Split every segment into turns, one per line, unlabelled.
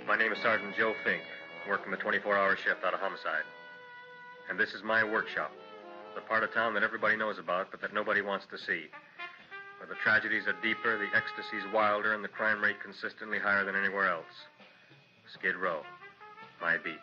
My name is Sergeant Joe Fink, working the 24-hour shift out of homicide. And this is my workshop, the part of town that everybody knows about, but that nobody wants to see. Where the tragedies are deeper, the ecstasy's wilder, and the crime rate consistently higher than anywhere else. Skid Row, my beat.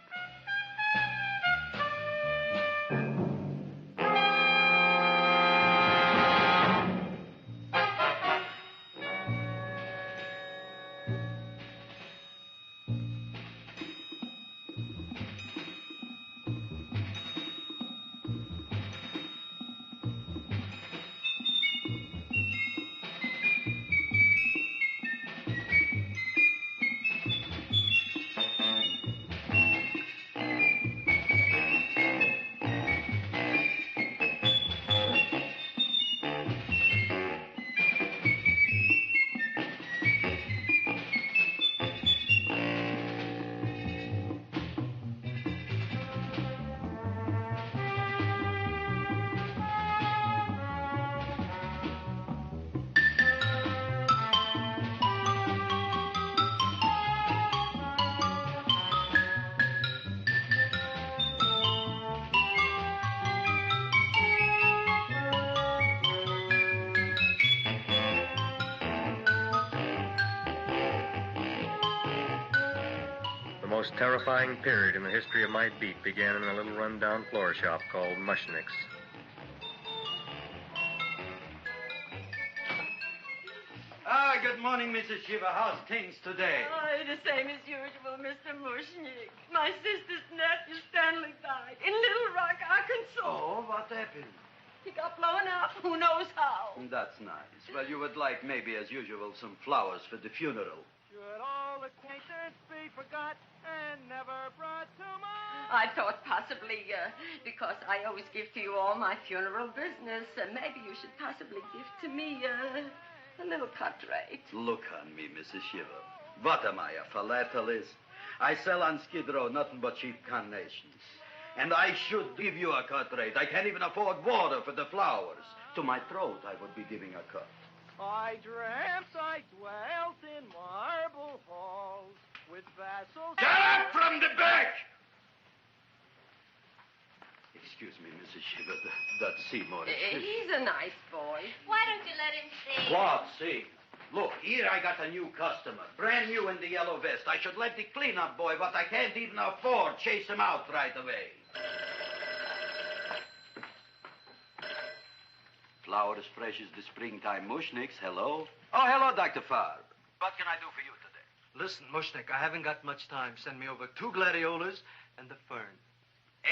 The most terrifying period in the history of my beat began in a little run-down floor shop called Mushnick's.
Good morning, Mrs. Shiva. How's things today?
Oh, the same as usual, Mr. Mushnick. My sister's nephew, Stanley, died in Little Rock, Arkansas.
Oh, what happened?
He got blown up. Who knows how?
That's nice. Well, you would like, maybe as usual, some flowers for the funeral.
Should all acquaintance be forgot and never brought to mind?
I thought possibly, because I always give to you all my funeral business, maybe you should possibly give to me a little cut rate.
Look on me, Mrs. Shiva. What am I, a philatelist? I sell on Skid Row nothing but cheap carnations. And I should give you a cut rate. I can't even afford water for the flowers. To my throat, I would be giving a cut.
I dreamt I dwelt in marble halls with vassals...
Get up from the back! Excuse me, Mrs. Shiva, that's Seymour.
He's a nice boy.
Why don't you let him see?
What, see? Look, here I got a new customer, brand new in the yellow vest. I should let the cleanup boy, but I can't even afford chase him out right away. Flowers fresh as the springtime Mushnicks. Hello? Oh, hello, Dr. Farb. What can I do for you today?
Listen, Mushnick, I haven't got much time. Send me over 2 gladiolas and the fern.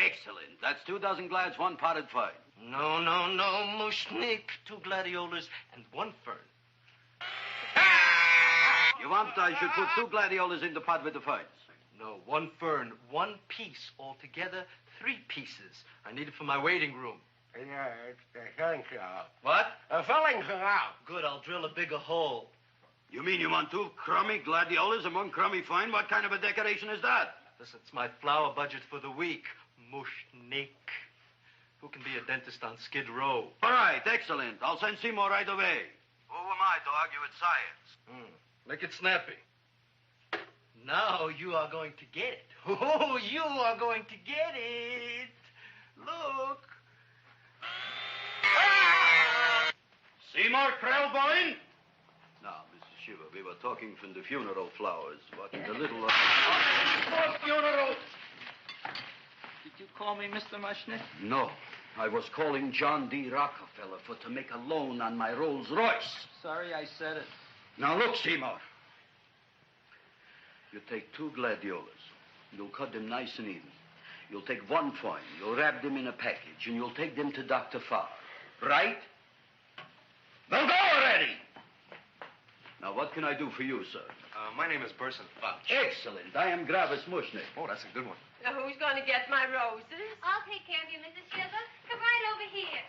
Excellent. That's 2 dozen glads, 1 potted fern.
No, Mushnick. 2 gladiolas and 1 fern.
You want I should put 2 gladiolas in the pot with the ferns?
No, 1 fern, 1 piece. Altogether, 3 pieces. I need it for my waiting room.
Yeah, it's the filling out.
What?
The filling's out.
Good, I'll drill a bigger hole.
You mean you want 2 crummy gladiolas and 1 crummy fern? What kind of a decoration is that?
Listen, it's my flower budget for the week. Mushnick. Who can be a dentist on Skid Row?
All right, excellent. I'll send Seymour right away. Who am I to argue with science?
Make it snappy. Now you are going to get it. Oh, you are going to get it. Look.
Seymour Krelborn? Now, Mrs. Shiva, we were talking from the funeral flowers, watching the little... funeral!
Did you call me Mr. Mushnick?
No. I was calling John D. Rockefeller to make a loan on my Rolls Royce.
Sorry I said it.
Now, look, Seymour. You take 2 gladiolas. You'll cut them nice and even. You'll take 1 fern. You'll wrap them in a package, and you'll take them to Dr. Farr. Right? Well, go already! Now, what can I do for you, sir?
My name is Burson Fouch.
Excellent. I am Gravis Mushnick.
Oh, that's a good one.
Who's going to get my roses?
I'll take care of you, Mrs. Shiva. Come right over here.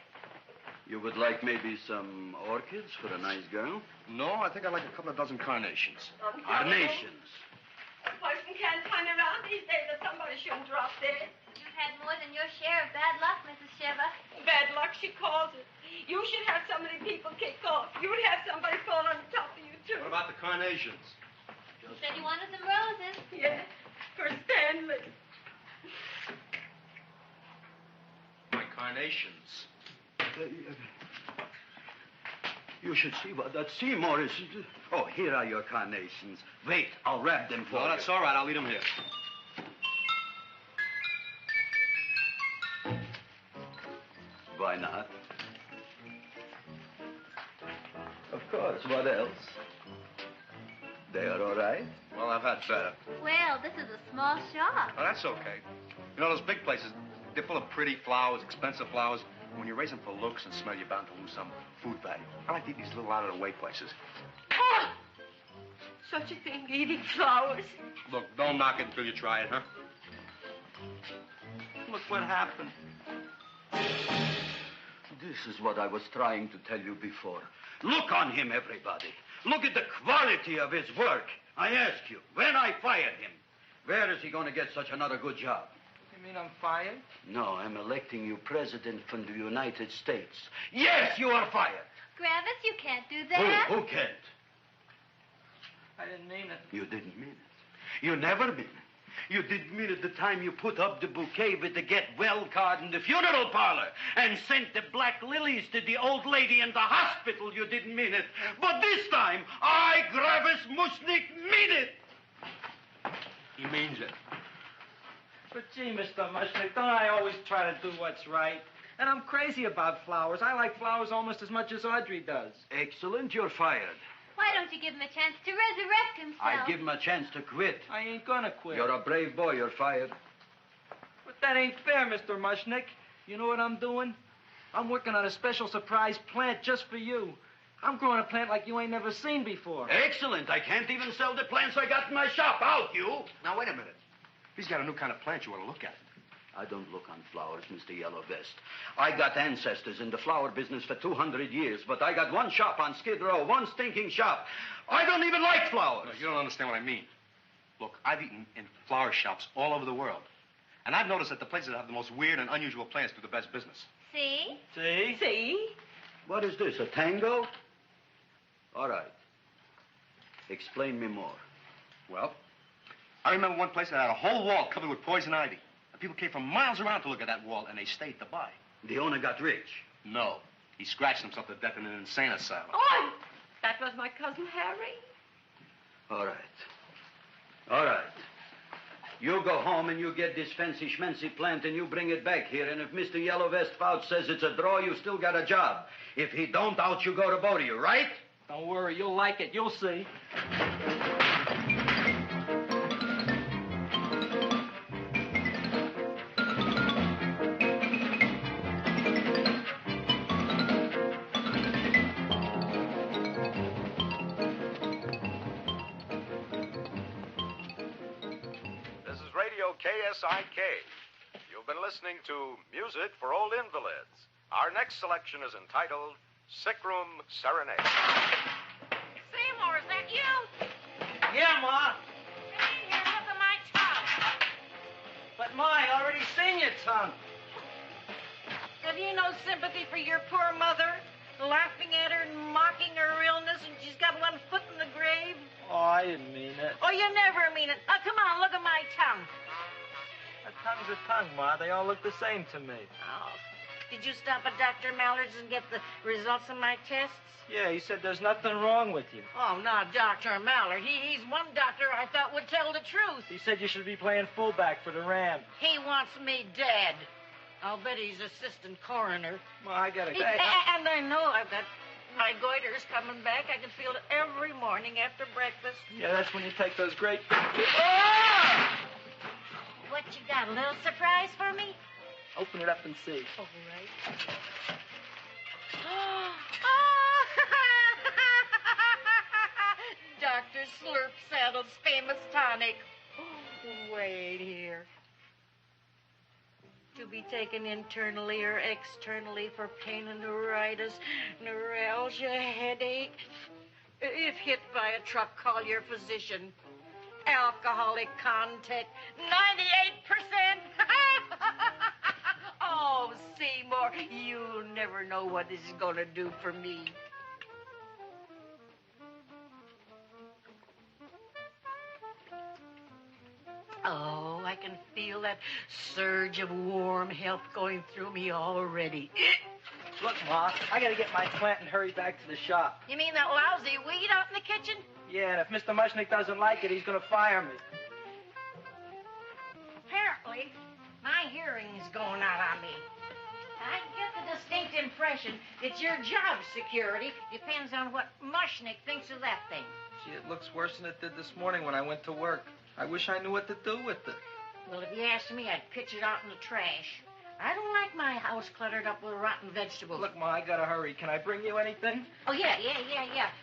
You would like maybe some orchids for a nice girl?
No, I think I'd like a couple of dozen carnations.
Carnations.
A person can't turn around these days that somebody shouldn't drop dead.
You've had more than your share of bad luck, Mrs. Shiva.
Bad luck, she calls it. You should have so many people kick off. You'd have somebody fall on top of you, too.
What about the carnations?
Said you wanted some roses.
Yes, for Stanley.
My carnations.
You should see what that Seymour is. Oh, here are your carnations. Wait, I'll wrap them for
No,
you.
that's all right. I'll leave them here.
Why not? Of course. What else? They are all right.
Well, I've had better.
Well, this is a small shop.
Oh, that's okay. You know, those big places, they're full of pretty flowers, expensive flowers. When you raise them for looks and smell, you're bound to lose some food value. I like to eat these little out-of-the-way places.
Oh! Such a thing, eating flowers.
Look, don't knock it until you try it, huh?
Look what happened.
This is what I was trying to tell you before. Look on him, everybody. Look at the quality of his work. I ask you, when I fired him, where is he going to get such another good job?
You mean I'm fired?
No, I'm electing you president from the United States. Yes, you are fired.
Gravis, you can't do that.
Who can't?
I didn't mean it.
You didn't mean it. You never mean it. You didn't mean it the time you put up the bouquet with the get well card in the funeral parlor and sent the black lilies to the old lady in the hospital. You didn't mean it. But this time, I, Gravis Mushnick, mean it.
He means it.
But gee, Mr. Mushnick, don't I always try to do what's right? And I'm crazy about flowers. I like flowers almost as much as Audrey does.
Excellent, you're fired.
Why don't you give him a chance to resurrect himself?
I give him a chance to quit.
I ain't gonna quit.
You're a brave boy, you're fired.
But that ain't fair, Mr. Mushnick. You know what I'm doing? I'm working on a special surprise plant just for you. I'm growing a plant like you ain't never seen before.
Excellent. I can't even sell the plants I got in my shop. Out, you.
Now, wait a minute. He's got a new kind of plant you want to look at.
I don't look on flowers, Mr. Yellow Vest. I got ancestors in the flower business for 200 years, but I got one shop on Skid Row, one stinking shop. I don't even like flowers.
No, you don't understand what I mean. Look, I've eaten in flower shops all over the world. And I've noticed that the places that have the most weird and unusual plants do the best business.
See?
See?
See?
What is this, a tango? All right. Explain me more.
Well, I remember one place that had a whole wall covered with poison ivy. And people came from miles around to look at that wall, and they stayed to buy.
The owner got rich.
No. He scratched himself to death in an insane asylum.
Oh, that was my cousin Harry.
All right. All right. You go home and you get this fancy schmancy plant and you bring it back here. And if Mr. Yellow Vest Fouch says it's a draw, you still got a job. If he don't, out you go to both of you, right?
Don't worry, you'll like it. You'll see.
KSIK. You've been listening to Music for Old Invalids. Our next selection is entitled Sick Room Serenade.
Seymour, is that you?
Yeah, Ma.
Come in here, look at my tongue.
But, Ma, I already seen your tongue.
Have you no sympathy for your poor mother? Laughing at her and mocking her illness, and she's got one foot in the grave?
Oh, I didn't mean it.
Oh, you never mean it. Oh, come on, look at my tongue.
A tongue's a tongue, Ma. They all look the same to me.
Oh. Did you stop at Dr. Mallard's and get the results of my tests?
Yeah, he said there's nothing wrong with you.
Oh, not Dr. Mallard. He's one doctor I thought would tell the truth.
He said you should be playing fullback for the Rams.
He wants me dead. I'll bet he's assistant coroner.
Ma, I gotta go.
And I know I've got my goiter's coming back. I can feel it every morning after breakfast.
Yeah, that's when you take those great big...
What you got, a little surprise for me?
Open it up and see.
All right. Dr. Slurp Saddle's famous tonic. Wait here. To be taken internally or externally for pain and neuritis, neuralgia, headache. If hit by a truck, call your physician. Alcoholic content, 98%. Oh, Seymour, you'll never know what this is going to do for me. that surge of warm health going through me already.
Look, Ma, I gotta get my plant and hurry back to the shop.
You mean that lousy weed out in the kitchen?
Yeah, and if Mr. Mushnick doesn't like it, he's gonna fire me.
Apparently, my hearing is going out on me. I get the distinct impression that your job security depends on what Mushnick thinks of that thing.
Gee, it looks worse than it did this morning when I went to work. I wish I knew what to do with it.
Well, if you asked me, I'd pitch it out in the trash. I don't like my house cluttered up with rotten vegetables.
Look, Ma, I gotta hurry. Can I bring you anything?
Oh, yeah.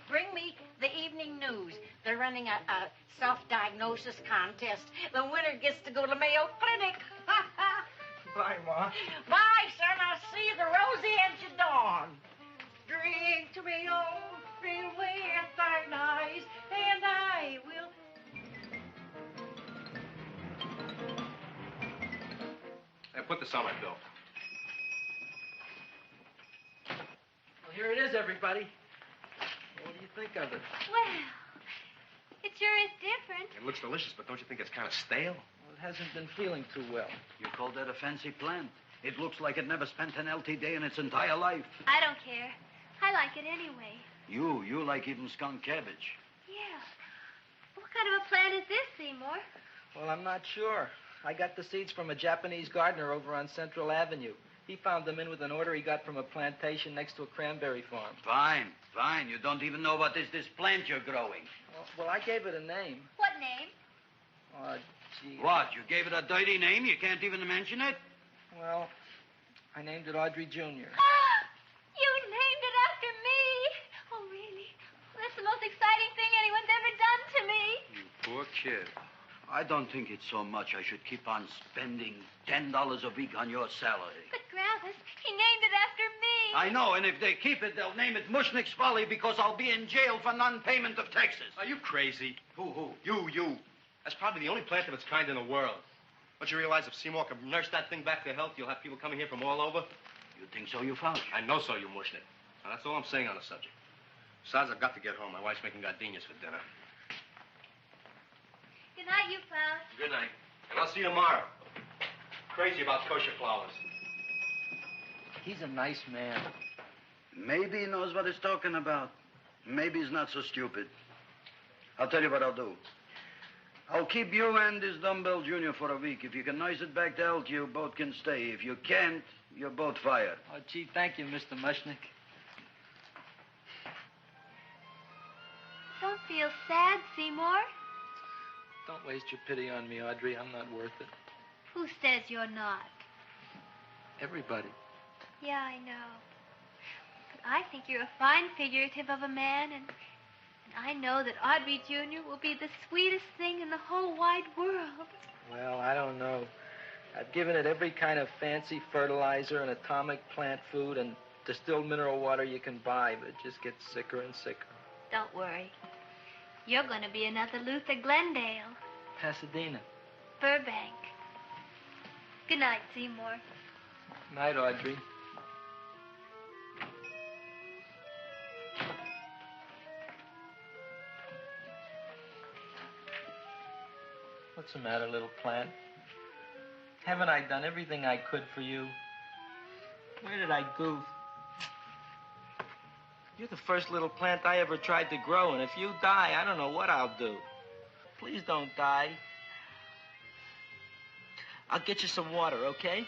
Bring me the evening news. They're running a self-diagnosis contest. The winner gets to go to Mayo Clinic.
Bye, Ma.
Bye, son. I'll see you at the rosy edge of dawn. Drink to me, oh, drink away at thine eyes, and I will...
Hey, put this on my bill.
Well, here it is, everybody. What do you think of it?
Well, it sure is different.
It looks delicious, but don't you think it's kind of stale?
Well, it hasn't been feeling too well.
You call that a fancy plant? It looks like it never spent an LT day in its entire life.
I don't care. I like it anyway.
You like even skunk cabbage.
Yeah. What kind of a plant is this, Seymour?
Well, I'm not sure. I got the seeds from a Japanese gardener over on Central Avenue. He found them in with an order he got from a plantation next to a cranberry farm.
Fine. You don't even know what is this plant you're growing.
Well, I gave it a name.
What name?
Oh, gee.
What? You gave it a dirty name? You can't even mention it?
Well, I named it Audrey Jr.
You named it after me. Oh, really? That's the most exciting thing anyone's ever done to me.
You poor kid. I don't think it's so much I should keep on spending $10 a week on your salary.
But, Gravis, he named it after me.
I know, and if they keep it, they'll name it Mushnick's Folly because I'll be in jail for non-payment of taxes.
Are you crazy?
Who?
You. That's probably the only plant of its kind in the world. Don't you realize if Seymour can nurse that thing back to health, you'll have people coming here from all over?
You think so, you found?
I know so, you Mushnick. Now, that's all I'm saying on the subject. Besides, I've got to get home. My wife's making gardenias for dinner.
Good night, you fellas.
Good night. And I'll see you tomorrow. Crazy about kosher flowers.
He's a nice man.
Maybe he knows what he's talking about. Maybe he's not so stupid. I'll tell you what I'll do. I'll keep you and this dumbbell junior for a week. If you can nurse it back to health, you both can stay. If you can't, you're both fired.
Oh, gee, thank you, Mr. Mushnick.
Don't feel sad, Seymour.
Don't waste your pity on me, Audrey. I'm not worth it.
Who says you're not?
Everybody.
Yeah, I know. But I think you're a fine figurative of a man, and I know that Audrey Jr. will be the sweetest thing in the whole wide world.
Well, I don't know. I've given it every kind of fancy fertilizer and atomic plant food and distilled mineral water you can buy, but it just gets sicker and sicker.
Don't worry. You're going to be another Luther Glendale.
Pasadena.
Burbank. Good night, Seymour.
Night, Audrey. What's the matter, little plant? Haven't I done everything I could for you? Where did I goof? You're the first little plant I ever tried to grow, and if you die, I don't know what I'll do. Please don't die. I'll get you some water, okay?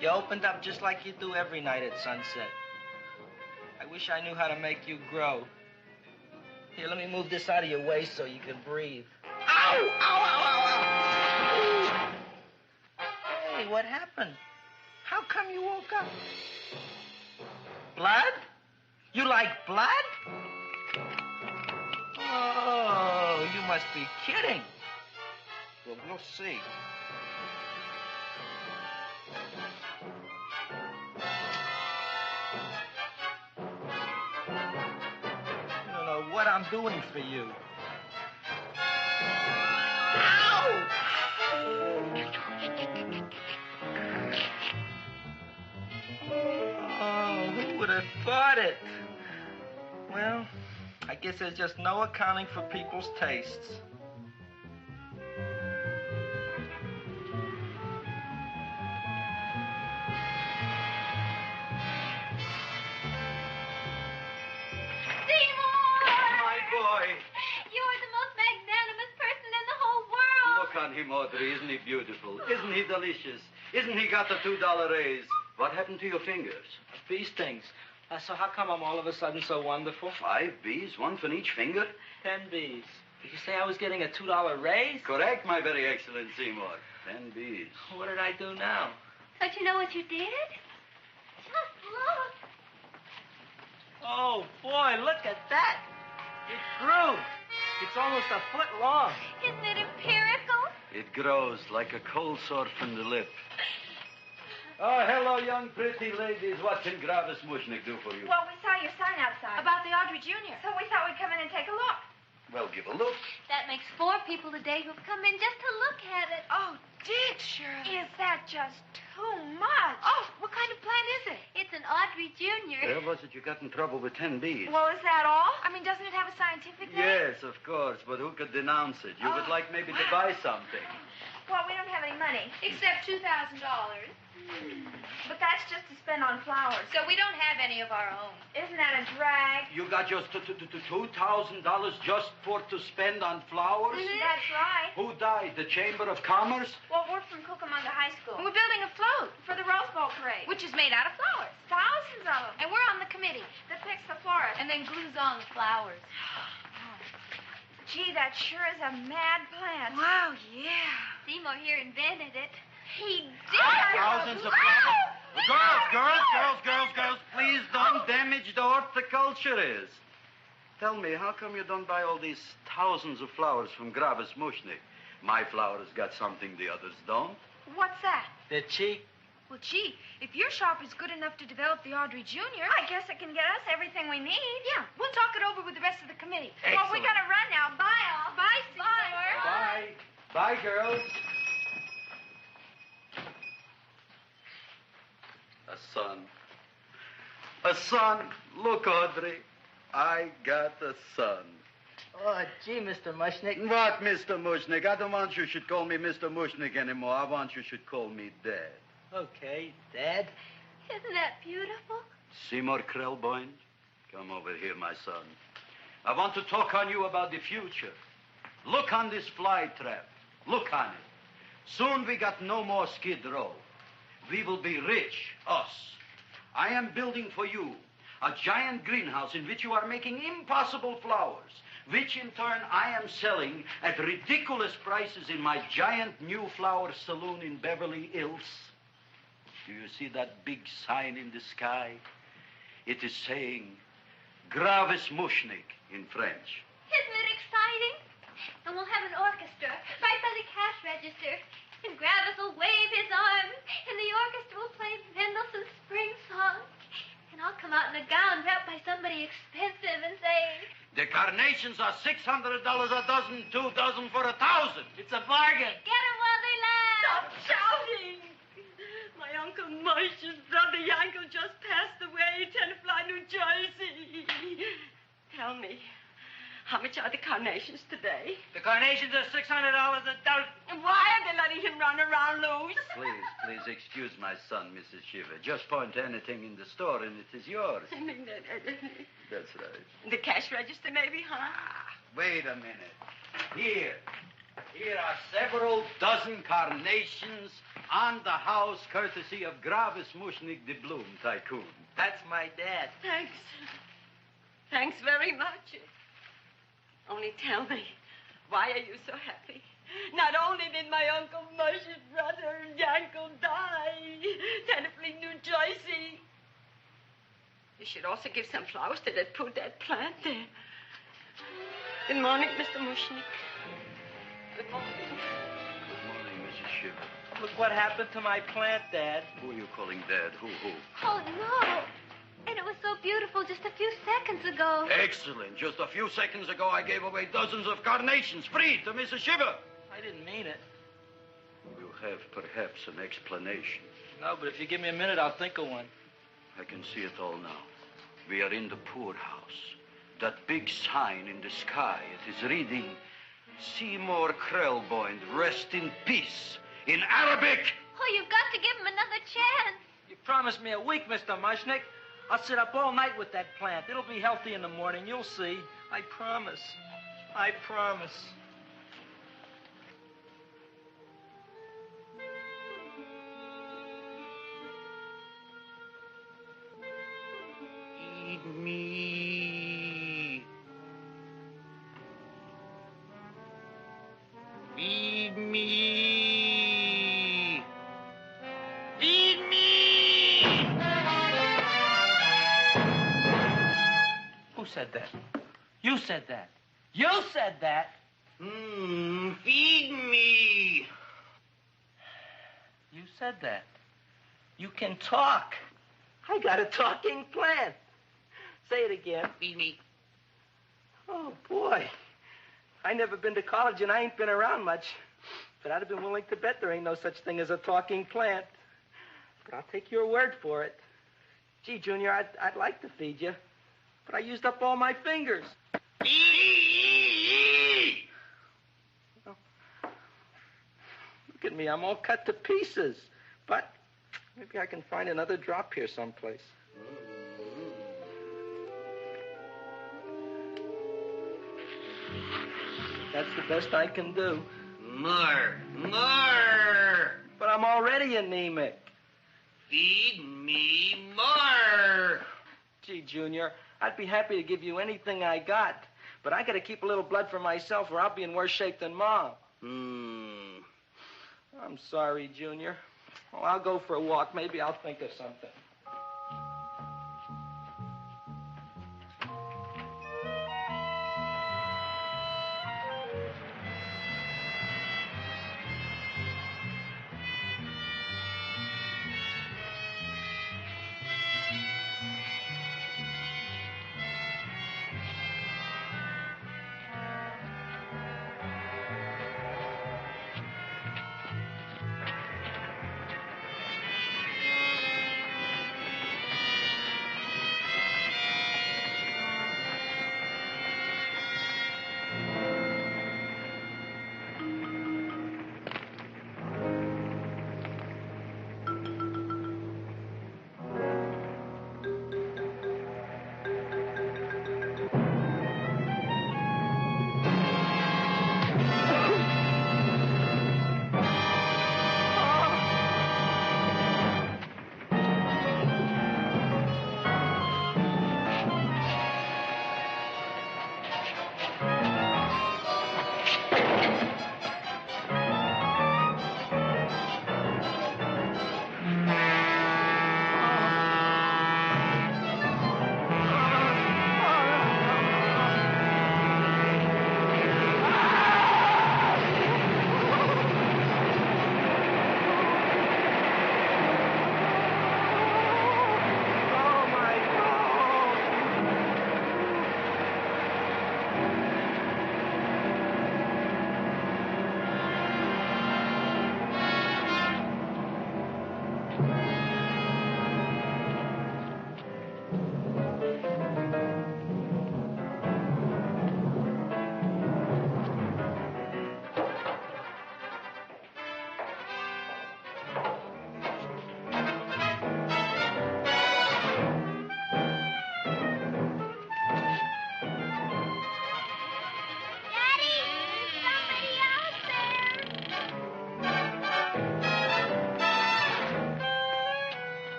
You opened up just like you do every night at sunset. I wish I knew how to make you grow. Here, let me move this out of your way so you can breathe. Ow! Ow, ow, ow, ow! Hey, what happened? How come you woke up? Blood? You like blood? Oh, you must be kidding. Well, we'll see. What I'm doing for you. Oh, who would have thought it? Well, I guess there's just no accounting for people's tastes.
You're the most magnanimous person in the whole world.
Look on him, Audrey. Isn't he beautiful? Isn't he delicious? Isn't he got the $2 raise? What happened to your fingers?
Bee stings. So how come I'm all of a sudden so wonderful?
5 bees, one for each finger?
10 bees. Did you say I was getting a $2 raise?
Correct, my very excellent Seymour. 10 bees.
What did I do now?
Don't you know what you did? Just look.
Oh, boy, look at that. It grew. It's almost a foot long.
Isn't it empirical?
It grows like a cold sore from the lip. Oh, hello, young pretty ladies. What can Gravis Mushnick do for you?
Well, we saw your sign outside. About the Audrey Jr. So we thought we'd come in and take a look.
Well, give a look.
That makes 4 people today who've come in just to look at it.
Oh, Dick, Shirley. Is that just too much? Oh, what kind of plant is it?
It's an Audrey Jr.
Where was it you got in trouble with 10 bees?
Well, is that all? I mean, doesn't it have a scientific name?
Yes, of course, but who could denounce it? You would like maybe to buy something.
Well, we don't have any money.
Except $2,000.
But that's just to spend on flowers.
So we don't have any of our own.
Isn't that a drag?
You got just $2,000 just to spend on flowers?
Mm-hmm. That's right.
Who died? The Chamber of Commerce?
Well, we're from Cucamonga High School. We're building a float for the Rose Bowl parade.
Which is made out of flowers.
Thousands of them.
And we're on the committee.
That picks the florist.
And then glues on the flowers.
Gee, that sure is a mad plant.
Wow, yeah. Seymour here invented it. He did.
Thousands of flowers. Girls, please don't damage the horticulturist. Tell me, how come you don't buy all these thousands of flowers from Gravis Mushnick? My flowers got something the others don't.
What's that?
They're cheap.
Well, gee, if your shop is good enough to develop the Audrey Jr., I guess it can get us everything we need. Yeah, we'll talk it over with the rest of the committee.
Excellent.
Well, we gotta run now. Bye, all. Bye, Seymour.
Bye. Bye, girls. A son. A son. Look, Audrey. I got a son.
Oh, gee, Mr. Mushnick.
What, Mr. Mushnick? I don't want you should call me Mr. Mushnick anymore. I want you should call me Dad.
Okay, Dad.
Isn't that beautiful?
Seymour Krelborn, come over here, my son. I want to talk on you about the future. Look on this fly trap. Look on it. Soon we got no more Skid Row. We will be rich, us. I am building for you a giant greenhouse in which you are making impossible flowers, which in turn I am selling at ridiculous prices in my giant new flower saloon in Beverly Hills. Do you see that big sign in the sky? It is saying, Gravis Mushnick in French.
Isn't it exciting? And we'll have an orchestra right by the cash register. And Gravis will wave his arms. And the orchestra will play Mendelssohn's Spring Song. And I'll come out in a gown wrapped by somebody expensive and say...
The carnations are $600 a dozen, 2 dozen for $1,000.
It's a bargain.
Get 'em while they last.
Stop shouting! My Uncle Moshe's brother Yankel just passed away, Tenafly, New Jersey. Tell me, how much are the carnations today?
The carnations are $600 a dozen.
And why are they letting him run around loose?
Please excuse my son, Mrs. Shiver. Just point to anything in the store and it is yours.
I mean,
That's right.
the cash register maybe, huh?
Wait a minute. Here are several dozen carnations on the house courtesy of Gravis Mushnick, the Bloom Tycoon.
That's my dad.
Thanks. Thanks very much. Only tell me, why are you so happy? Not only did my Uncle Moshe's brother Yankel die, Tenafly, New Jersey. You should also give some flowers to that poor dead plant there. Good morning, Mr. Mushnick. Good morning.
Good morning, Mrs. Shiver.
Look what happened to my plant, Dad.
Who are you calling Dad? Who?
Oh, no. And it was so beautiful just a few seconds ago.
Excellent. Just a few seconds ago, I gave away dozens of carnations free to Mrs. Shiver.
I didn't mean it.
have perhaps an explanation.
No, but if you give me a minute, I'll think of one.
I can see it all now. We are in the poorhouse. That big sign in the sky, it is reading, Seymour Krelborn, rest in peace, in Arabic.
Oh, you've got to give him another chance.
You promised me a week, Mr. Mushnick. I'll sit up all night with that plant. It'll be healthy in the morning. You'll see. I promise. I promise.
Feed me. Feed me. Feed me.
Who said that? You said that. You said that.
Feed me.
You said that. You can talk. I got a talking plant. Say it again.
Feed me.
Oh, boy. I never been to college and I ain't been around much. But I'd have been willing to bet there ain't no such thing as a talking plant. But I'll take your word for it. Gee, Junior, I'd like to feed you. But I used up all my fingers. Well, look at me. I'm all cut to pieces. But maybe I can find another drop here someplace. That's the best I can do.
More.
But I'm already anemic.
Feed me more.
Gee, Junior, I'd be happy to give you anything I got. But I got to keep a little blood for myself or I'll be in worse shape than Mom. I'm sorry, Junior. Oh, I'll go for a walk. Maybe I'll think of something.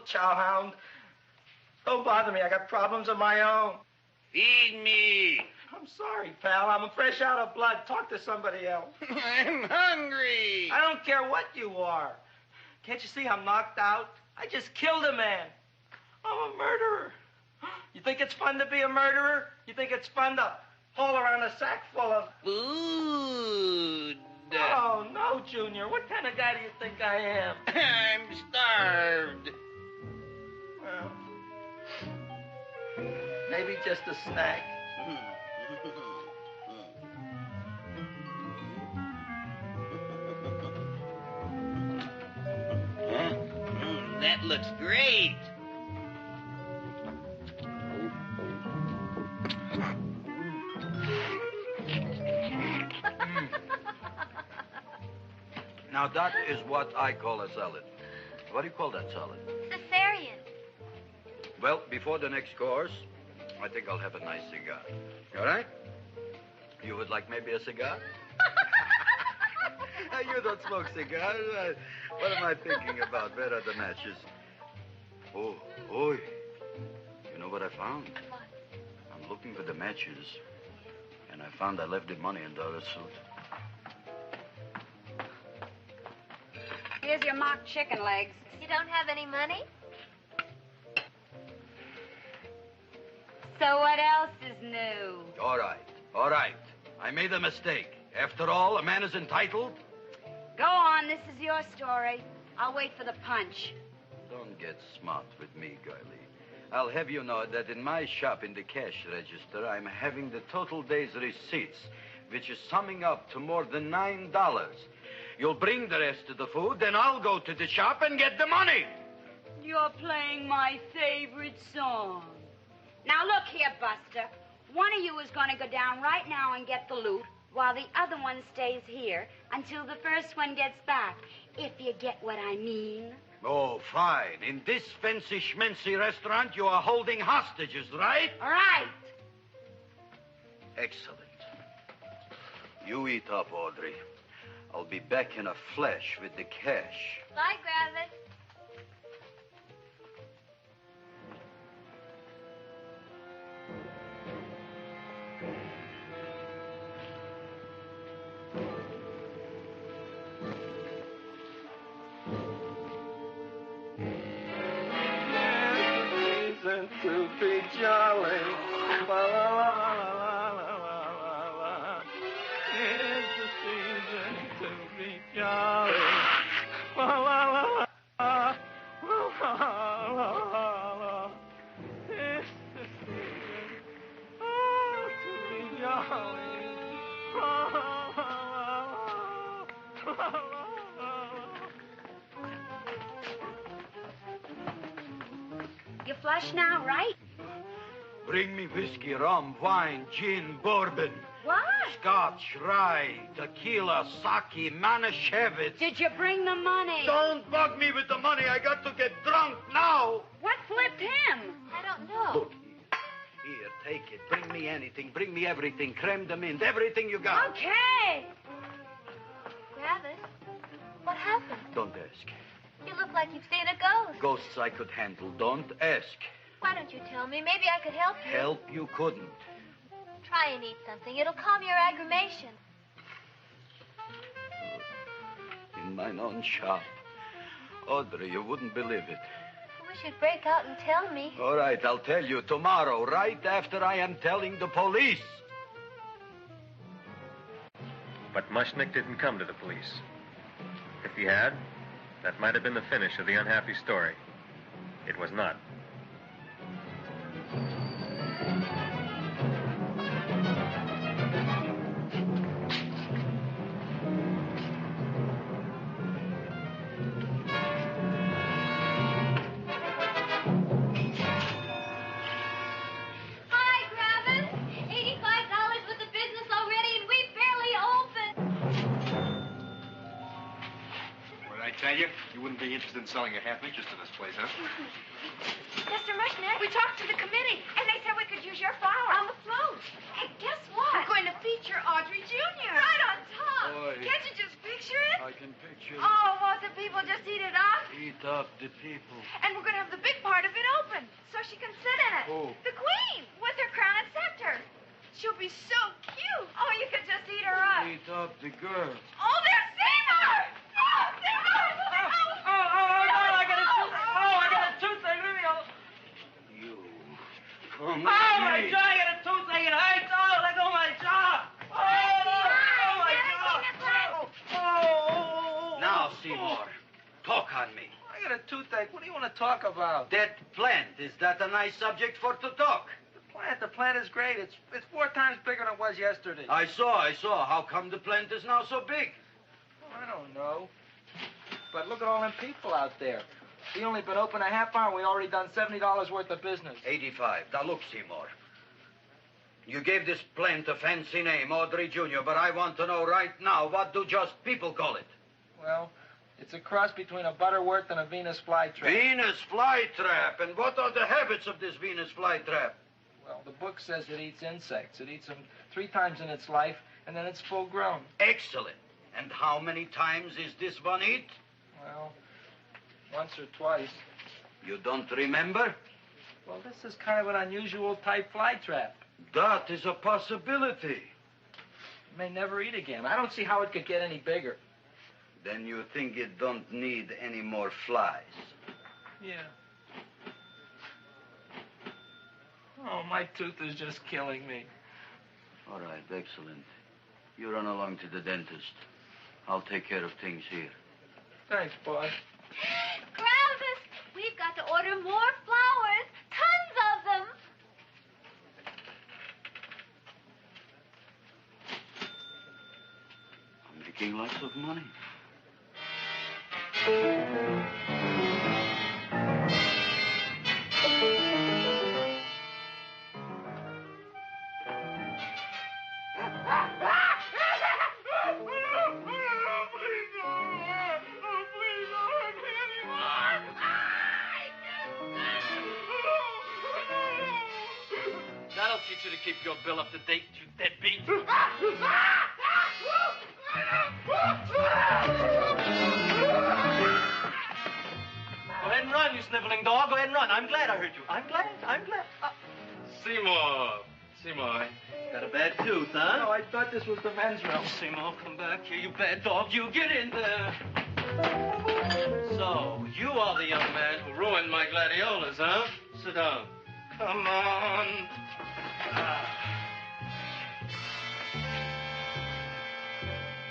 Chowhound. Don't bother me. I got problems of my own.
Feed me.
I'm sorry, pal. I'm fresh out of blood. Talk to somebody else.
I'm hungry.
I don't care what you are. Can't you see I'm knocked out? I just killed a man. I'm a murderer. You think it's fun to be a murderer? You think it's fun to haul around a sack full of...
Food.
Oh, no, Junior. What kind of guy do you think I am?
I'm starved.
Well, maybe just a snack.
Huh? That looks great.
Now, that is what I call a salad. What do you call that salad?
Caesarean.
Well, before the next course, I think I'll have a nice cigar. All right? You would like maybe a cigar? You don't smoke cigars. What am I thinking about? Where are the matches? Oh, oi. You know what I found?
What?
I'm looking for the matches, and I found I left the money in the other suit.
Here's your mock chicken legs.
You don't have any money? So what else is new?
All right. I made a mistake. After all, a man is entitled.
Go on, this is your story. I'll wait for the punch.
Don't get smart with me, girlie. I'll have you know that in my shop in the cash register, I'm having the total day's receipts, which is summing up to more than $9. You'll bring the rest of the food, then I'll go to the shop and get the money.
You're playing my favorite song. Now, look here, Buster. One of you is going to go down right now and get the loot, while the other one stays here until the first one gets back, if you get what I mean.
Oh, fine. In this fancy schmancy restaurant, you are holding hostages, right?
All right.
Excellent. You eat up, Audrey. I'll be back in a flash with the cash.
Bye, Gravis.
To be jolly. La, la, la, la, la, la, la. It's the season to be jolly. La, la, la, la. La, la, la, la. It's the season to be jolly. La, la, la, la, la, la.
You flush now, right?
Bring me whiskey, rum, wine, gin, bourbon.
What?
Scotch, rye, tequila, sake, Manischewitz.
Did you bring the money?
Don't bug me with the money. I got to get drunk now.
What flipped him?
I don't know.
Look, here, take it. Bring me anything. Bring me everything. Creme de menthe, everything you got.
Okay.
Gravis, what happened?
Don't ask.
You look like you've seen a ghost.
Ghosts I could handle. Don't ask.
Why don't you tell me? Maybe I could help you.
Help you couldn't.
Try and eat something. It'll calm your aggravation.
In mine own shop. Audrey, you wouldn't believe it.
I wish you'd break out and tell me.
All right, I'll tell you tomorrow, right after I am telling the police.
But Mushnick didn't come to the police. If he had, that might have been the finish of the unhappy story. It was not.
Hi, Gravis. $85 with the business already, and we barely opened.
What did I tell you? You wouldn't be interested in selling your half interest in this place, huh?
Mr. Mushnick, we talked to the committee, and they said we could use your flour on the float. And guess what? We're going to feature Audrey Jr. Right on top.
Boy.
Can't you just picture it?
I can picture it.
Oh, won't the people just eat it up?
Eat up the people.
And we're going to have the big part of it open, so she can sit in it.
Who?
The Queen, with her crown and scepter. She'll be so cute. Oh, you could just eat her up.
Eat up the girl.
Oh, there's Seymour! Oh, Seymour!
I got a toothache. Leave me alone.
You. Come
Oh, my jaw, I got a toothache. It hurts. Oh, let go of my jaw. Oh, my jaw. Oh.
Now, Seymour, talk on me.
I got a toothache. What do you want to talk about?
That plant, is that a nice subject for to talk?
The plant is great. It's 4 times bigger than it was yesterday.
I saw. How come the plant is now so big?
I don't know. But look at all them people out there. We only been open a half hour. We already done $70 worth of business.
85. Now, look, Seymour. You gave this plant a fancy name, Audrey Jr., but I want to know right now, what do just people call it?
Well, it's a cross between a butterworth and a Venus flytrap.
Venus flytrap. And what are the habits of this Venus flytrap?
Well, the book says it eats insects. It eats them 3 times in its life, and then it's full grown.
Excellent. And how many times is this one eat?
Well, once or twice.
You don't remember?
Well, this is kind of an unusual type flytrap.
That is a possibility.
It may never eat again. I don't see how it could get any bigger.
Then you think it don't need any more flies?
Yeah. Oh, my tooth is just killing me.
All right, excellent. You run along to the dentist. I'll take care of things here.
Thanks, boy.
Gravis, we've got to order more flowers. Tons of them.
I'm making lots of money.
That'll teach you to keep your bill up to date, you deadbeat. Go ahead and run, you sniveling dog. Go ahead and run. I'm glad I hurt you. I'm glad.
Seymour, got a bad tooth, huh?
No, I thought this was the men's room.
Seymour, come back here, you bad dog. You get in there. So, you are the young man who ruined my gladiolas, huh? Sit down. Come on.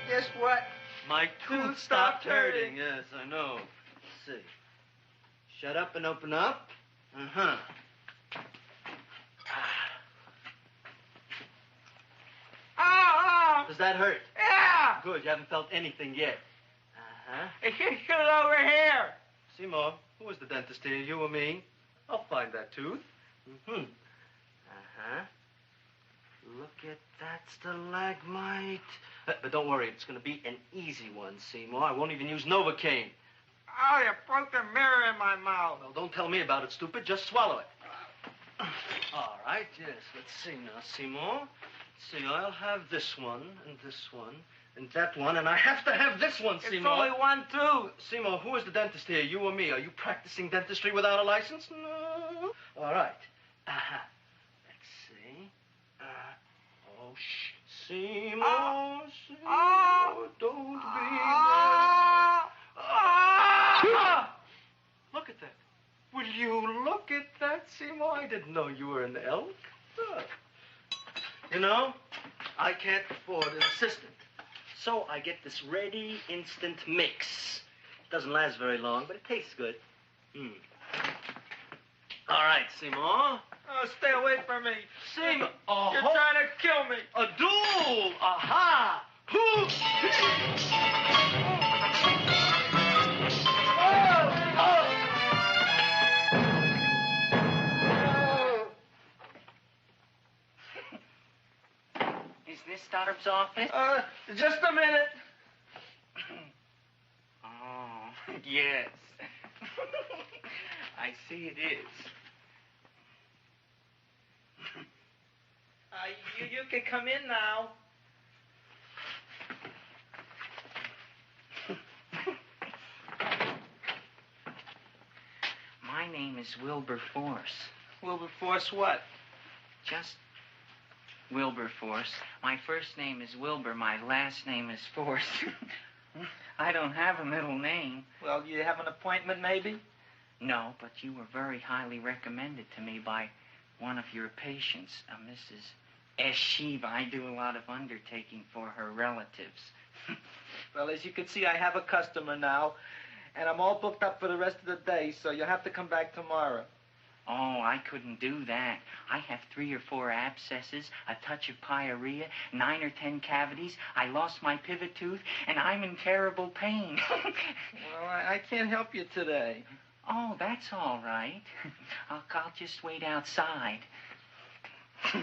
Guess what?
My tooth stopped hurting. Yes, I know. Let's see. Shut up and open up. Uh-huh.
Oh!
Does that hurt?
Yeah!
Good, you haven't felt anything yet. Uh-huh.
Get it over here.
Seymour, who was the dentist here, you or me? I'll find that tooth. Mm-hmm. Uh-huh. Look at that stalagmite. But don't worry, it's going to be an easy one, Seymour. I won't even use Novocaine.
Oh, you broke the mirror in my mouth.
Well, don't tell me about it, stupid. Just swallow it. All right, yes. Let's see now, Seymour. Let's see, I'll have this one, and that one, and I have to have this one, Seymour.
It's only one tooth.
Seymour, who is the dentist here, you or me? Are you practicing dentistry without a license? No. All right. Let's see. Oh, shh. Seymour, Seymour, don't be there. Look at that. Will you look at that, Seymour? I didn't know you were an elk. You know, I can't afford an assistant. So I get this ready instant mix. Doesn't last very long, but it tastes good. All right, Seymour.
Oh, stay away from me.
Seymour.
You're trying to kill me.
A duel. Aha.
Is this Stoddard's office?
Just a minute.
Oh, yes. I see it is.
You can come in now.
My name is Wilbur Force.
Wilberforce what?
Just Wilberforce. My first name is Wilbur. My last name is Force. I don't have a middle name.
Well, you have an appointment, maybe?
No, but you were very highly recommended to me by one of your patients, Mrs. S. Shiva. I do a lot of undertaking for her relatives.
Well, as you can see, I have a customer now, and I'm all booked up for the rest of the day, so you'll have to come back tomorrow.
Oh, I couldn't do that. I have 3 or 4 abscesses, a touch of pyorrhea, 9 or 10 cavities. I lost my pivot tooth, and I'm in terrible pain.
Well, I can't help you today.
Oh, that's all right. I'll just wait outside. The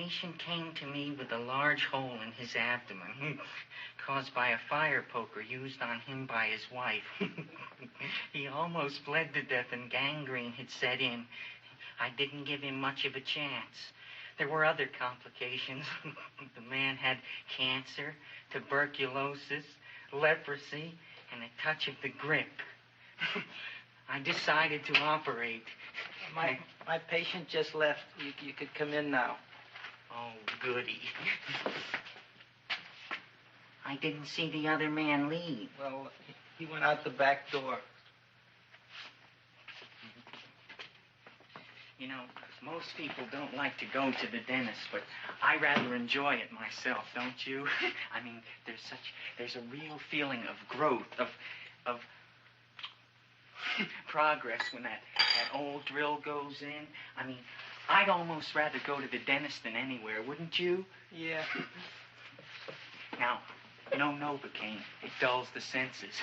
patient came to me with a large hole in his abdomen, caused by a fire poker used on him by his wife. He almost bled to death and gangrene had set in. I didn't give him much of a chance. There were other complications. The man had cancer, tuberculosis, leprosy, and a touch of the grip. I decided to operate.
My patient just left. You could come in now.
Oh, goody. I didn't see the other man leave.
Well, he went out the back door.
You know, most people don't like to go to the dentist, but I rather enjoy it myself, don't you? I mean, there's a real feeling of growth, of progress when that old drill goes in. I mean, I'd almost rather go to the dentist than anywhere, wouldn't you?
Yeah.
Now, no Novocaine. It dulls the senses.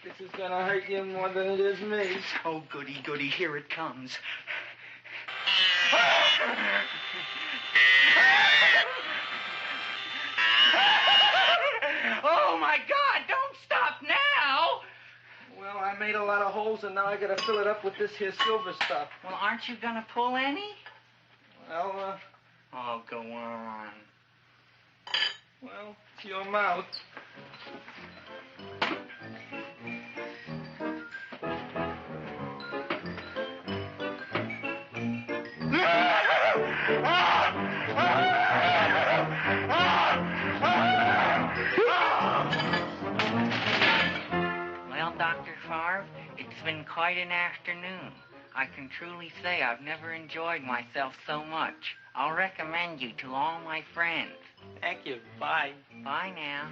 This is gonna hurt you more than it is me.
Oh, goody, goody, here it comes. Oh, my God, don't stop now!
Well, I made a lot of holes, and now I gotta fill it up with this here silver stuff.
Well, aren't you gonna pull any?
Well,
Oh, go on.
Well, it's your mouth.
Well, Dr. Favre, it's been quite an afternoon. I can truly say I've never enjoyed myself so much. I'll recommend you to all my friends.
Thank you. Bye.
Bye now.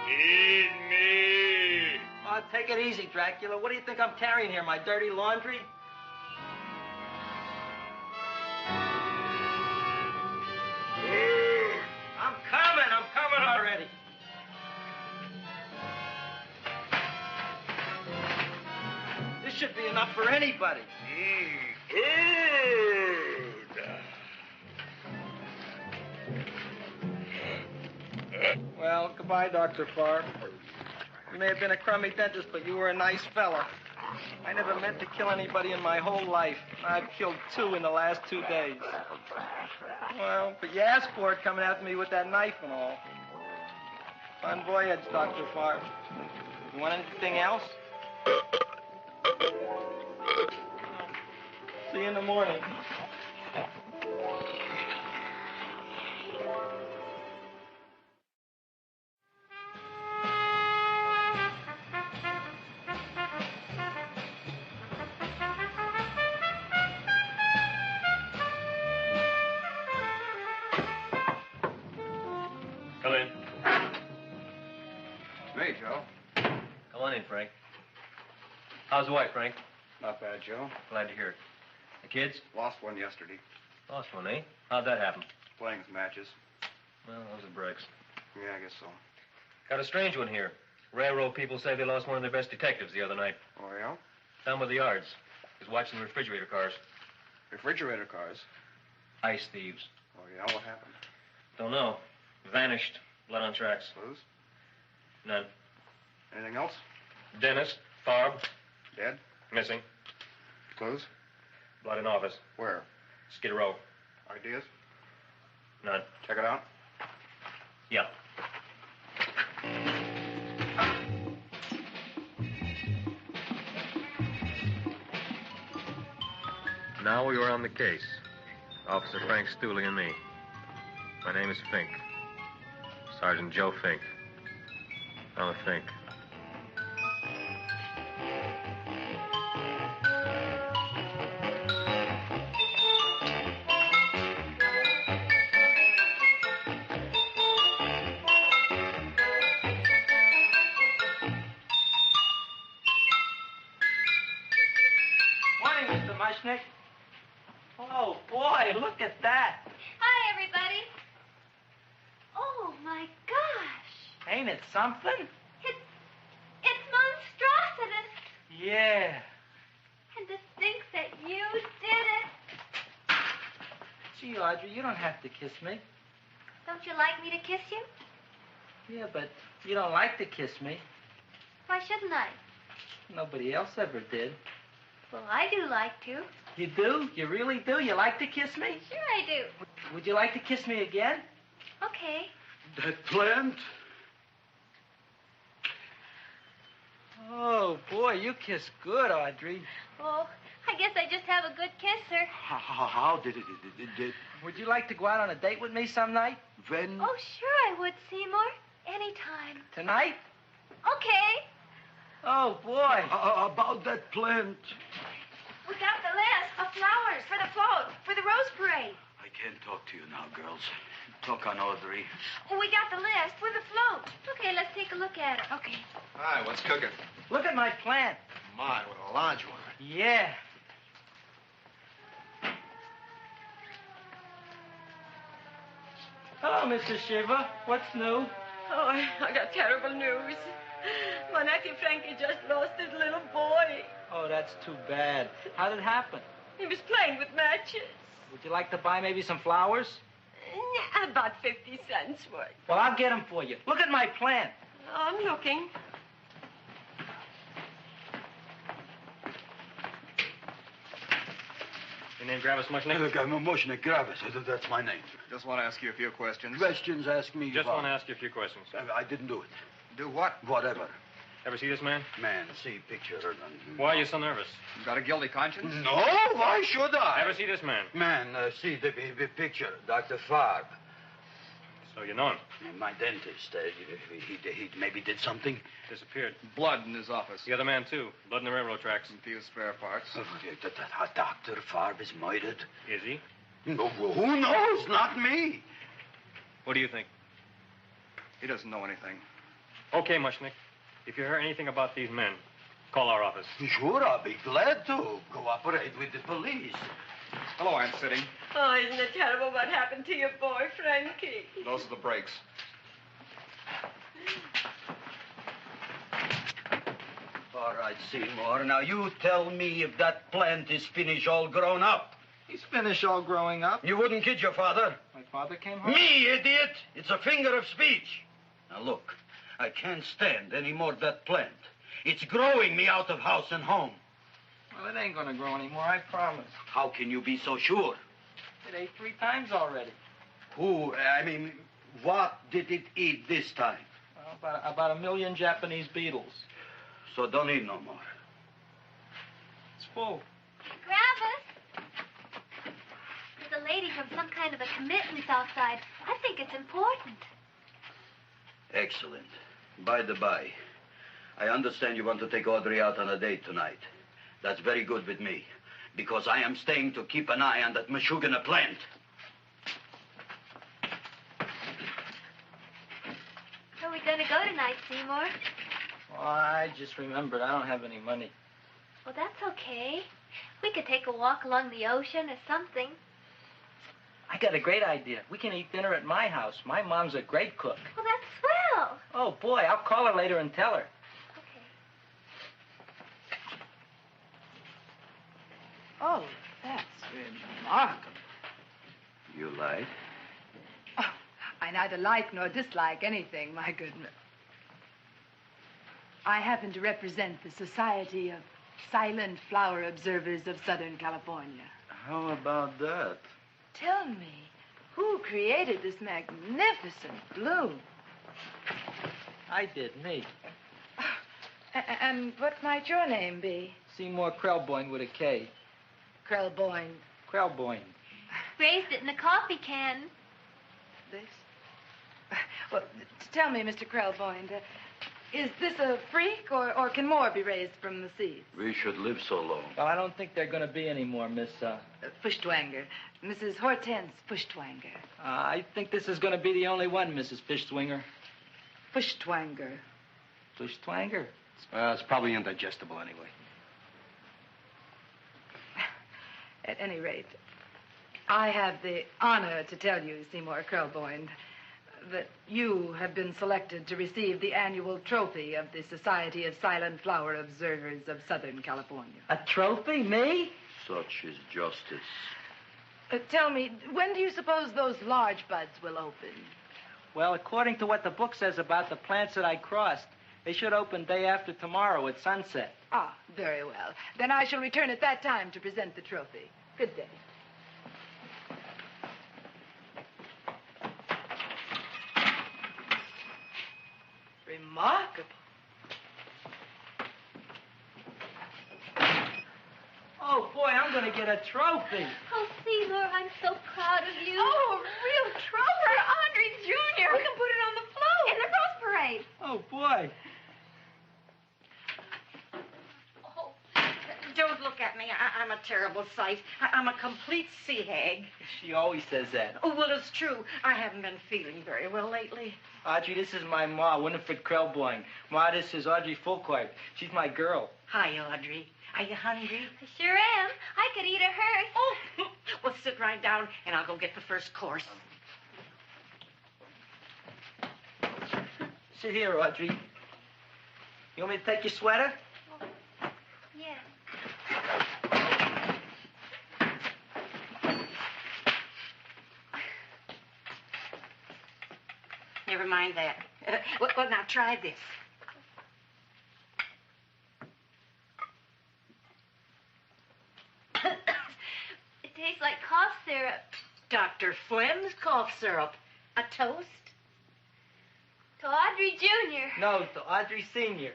Feed me.
Oh, take it easy, Dracula. What do you think I'm carrying here, my dirty laundry? I'm coming already. This should be enough for anybody. Well, goodbye, Dr. Favre. You may have been a crummy dentist, but you were a nice fella. I never meant to kill anybody in my whole life. I've killed 2 in the last 2 days. Well, but you asked for it coming after me with that knife and all. Fun voyage, Dr. Favre. You want anything else? See you in the morning.
Come in.
Hey, Joe.
Come on in, Frank. How's the wife, Frank?
Not bad, Joe.
Glad to hear it. The kids?
Lost one yesterday.
Lost one, eh? How'd that happen?
Playing some matches.
Well, those are breaks.
Yeah, I guess so.
Got a strange one here. Railroad people say they lost one of their best detectives the other night.
Oh, yeah?
Down by the yards. He was watching the refrigerator cars.
Refrigerator cars?
Ice thieves.
Oh, yeah? What happened?
Don't know. Vanished. Blood on tracks.
Clues?
None.
Anything else?
Dennis. Farb.
Dead?
Missing.
Clues?
Blood in office.
Where?
Skid Row.
Ideas?
None.
Check it out.
Yeah. Now we were on the case. Officer Frank Stooley and me. My name is Fink. Sergeant Joe Fink. I'm a Fink.
Morning, Mr. Mushnick. Oh, boy, look at that.
Hi, everybody. Oh, my gosh.
Ain't it something?
It's monstrosity.
Yeah.
And to think that you did it.
Gee, Audrey, you don't have to kiss me.
Don't you like me to kiss you?
Yeah, but you don't like to kiss me.
Why shouldn't I?
Nobody else ever did.
Well, I do like to.
You do? You really do? You like to kiss me?
Sure I do.
Would you like to kiss me again?
Okay.
That plant?
Oh, boy, you kiss good, Audrey.
Oh, I guess I just have a good kisser.
How did it?
Would you like to go out on a date with me some night?
When?
Oh, sure I would, Seymour. Anytime.
Tonight?
Okay.
Oh, boy.
About that plant.
We got the list of flowers for the float, for the Rose Parade.
I can't talk to you now, girls. Talk on Audrey.
We got the list for the float.
Okay, let's take a look at it.
Okay.
Hi, what's cooking?
Look at my plant.
My, what a large one.
Yeah. Hello, Mr. Shiver. What's new?
Oh, I got terrible news. My nephew Frankie just lost his little boy.
Oh, that's too bad. How did it happen?
He was playing with matches.
Would you like to buy maybe some flowers?
About 50 cents worth.
Well, I'll get them for you. Look at my plant.
I'm looking.
Your name Gravis Mushnick?
Look, I'm a Mushnick Gravis. That's my name.
Just want to ask you a few questions.
Questions, ask me.
Just want to ask you a few questions.
I didn't do it.
Do what?
Whatever.
Ever see this man?
Man, see picture.
Why are you so nervous?
You got a guilty conscience?
No, why should I?
Ever see this man?
Man, see the picture. Dr. Farb.
So you know him?
My dentist. He maybe did something.
Disappeared.
Blood in his office.
The other man, too. Blood in the railroad tracks.
And few spare parts.
Dr. Farb is murdered.
Is he?
No, who knows? Not me.
What do you think?
He doesn't know anything.
Okay, Mushnick. If you hear anything about these men, call our office.
Sure, I'll be glad to cooperate with the police.
Hello, Aunt Sitting.
Oh, isn't it terrible what happened to your boy, Frankie?
Those are the brakes.
All right, Seymour. Now, you tell me if that plant is finished all grown up.
He's finished all growing up.
You wouldn't kid your father?
My father came home.
Me, idiot! It's a finger of speech. Now, look, I can't stand any more of that plant. It's growing me out of house and home.
Well, it ain't gonna grow anymore, I promise.
How can you be so sure?
It ate 3 times already.
What did it eat this time?
Well, about 1 million Japanese beetles.
So don't eat no more.
It's full.
Gravis. There's a lady from some kind of a commitment outside. I think it's important.
Excellent. By the by, I understand you want to take Audrey out on a date tonight. That's very good with me, because I am staying to keep an eye on that Meshuggah plant.
Where are we going to go tonight, Seymour?
Well, I just remembered I don't have any money.
Well, that's okay. We could take a walk along the ocean or something.
I got a great idea. We can eat dinner at my house. My mom's a great cook.
Well, that's swell.
Oh, boy, I'll call her later and tell her.
Okay.
Oh, that's remarkable.
You lied?
Oh, I neither like nor dislike anything, my goodness. I happen to represent the Society of Silent Flower Observers of Southern California.
How about that?
Tell me, who created this magnificent bloom?
I did, me.
And what might your name be?
Seymour Krelborn with a K.
Krelborn.
Krelborn.
Raised it in a coffee can.
This? Well, tell me, Mr. Krelborn, is this a freak, or can more be raised from the seas?
We should live so long.
Well, I don't think they're going to be any more, Miss,
Fuschtwanger. Mrs. Hortense Fuschtwanger.
I think this is going to be the only one, Mrs. Fishswinger.
Fuschtwanger.
Fuschtwanger?
It's probably indigestible anyway.
At any rate, I have the honor to tell you, Seymour Krelborn, that you have been selected to receive the annual trophy of the Society of Silent Flower Observers of Southern California.
A trophy? Me?
Such is justice.
Tell me, when do you suppose those large buds will open?
Well, according to what the book says about the plants that I crossed, they should open day after tomorrow at sunset.
Ah, very well. Then I shall return at that time to present the trophy. Good day. Remarkable.
Oh, boy, I'm going to get a trophy.
Oh, Seymour, I'm so proud of you.
Oh, a real trophy for Audrey Jr. We can put it on the float. In the Rose Parade.
Oh, boy.
Don't look at me. I'm a terrible sight. I'm a complete sea hag.
She always says that.
Oh, well, it's true. I haven't been feeling very well lately.
Audrey, this is my ma, Winifred Krelborn. Ma, this is Audrey Fulcourt. She's my girl.
Hi, Audrey. Are you hungry?
I sure am. I could eat a hearse.
Oh, well, sit right down, and I'll go get the first course.
Sit here, Audrey. You want me to take your sweater?
Yeah.
Never mind that. Well, now try this.
It tastes like cough syrup.
Dr. Flem's cough syrup. A toast?
To Audrey Jr.
No, to Audrey Sr.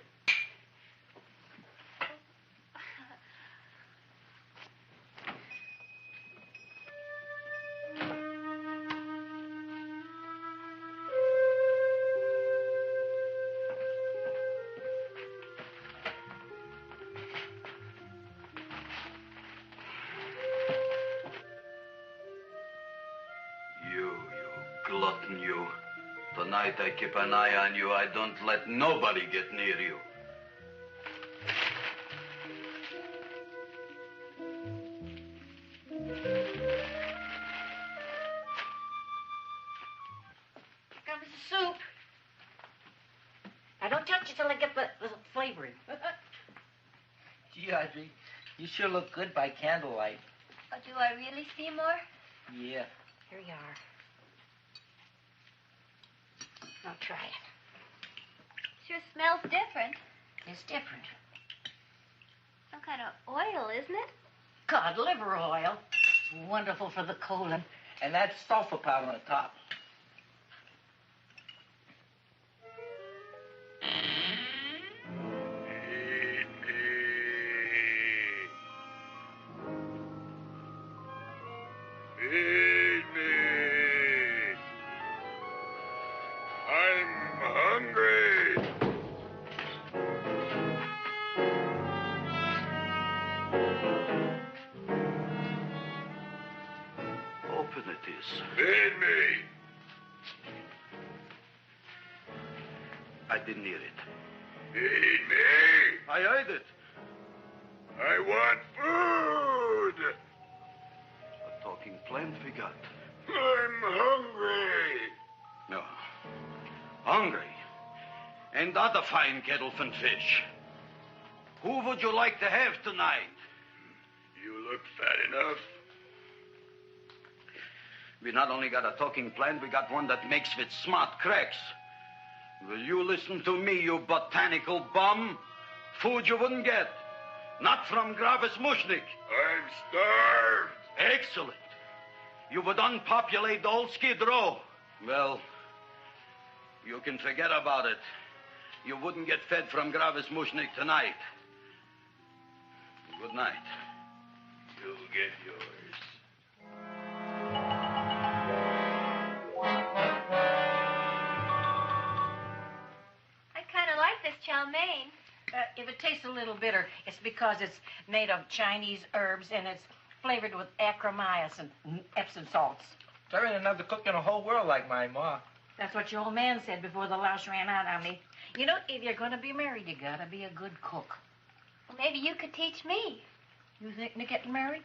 Glutton, you. Tonight I keep an eye on you. I don't let nobody get near you.
Here comes the soup. Now, don't touch it till I get the flavoring.
Gee, Audrey, you sure look good by candlelight.
Oh, do I really, Seymour?
Yeah.
Here you are. Now try it.
Sure smells different.
It's different.
Some kind of oil, isn't it?
Cod liver oil. It's wonderful for the colon.
And that's sulfur powder on the top.
Feed me. I'm hungry.
Open it is.
Feed me.
I didn't hear it.
Feed me.
I heard it.
I want food.
A talking plant we got.
I'm hungry.
No. Hungry. And other fine kettlefen fish. Who would you like to have tonight?
You look fat enough.
We not only got a talking plant, we got one that makes with smart cracks. Will you listen to me, you botanical bum? Food you wouldn't get. Not from Gravis Mushnick.
I'm starved.
Excellent. You would unpopulate the old Skid Row. Well, you can forget about it. You wouldn't get fed from Gravis Mushnick tonight. Good night.
You'll get yours.
I kind of like this chow mein.
If it tastes a little bitter, it's because it's made of Chinese herbs and it's flavored with acromyas and Epsom salts.
There ain't another cook in the whole world like my ma.
That's what your old man said before the louse ran out on me. You know, if you're going to be married, you got to be a good cook.
Well, maybe you could teach me.
You thinking of getting married?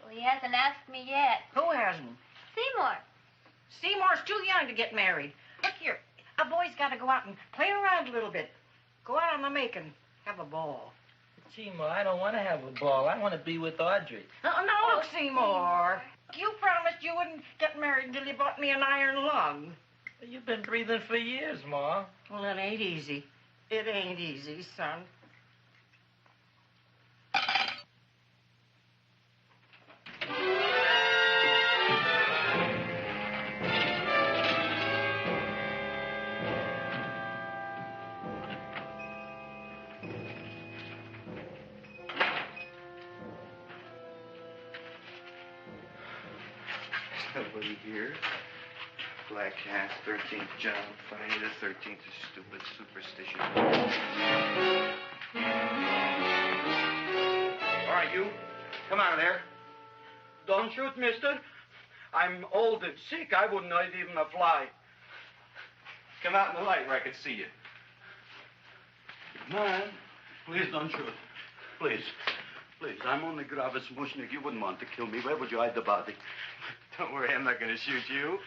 Well, he hasn't asked me yet.
Who hasn't?
Seymour.
Seymour's too young to get married. Look here, a boy's got to go out and play around a little bit. Go out on the make and have a ball.
Gee, Ma, I don't want to have a ball. I want to be with Audrey.
No, look, Seymour. You promised you wouldn't get married until you bought me an iron lung.
You've been breathing for years, Ma.
Well, it ain't easy. It ain't easy, son.
Nobody here. Black cat, 13th John, Friday the 13th is stupid superstition. All right, you. Come out of there.
Don't shoot, mister. I'm old and sick. I wouldn't hurt even a fly.
Come out in the light where I can see you.
Man, please don't shoot. Please. Please, I'm only Gravis Mushnick. You wouldn't want to kill me. Where would you hide the body?
Don't worry, I'm not going to shoot you.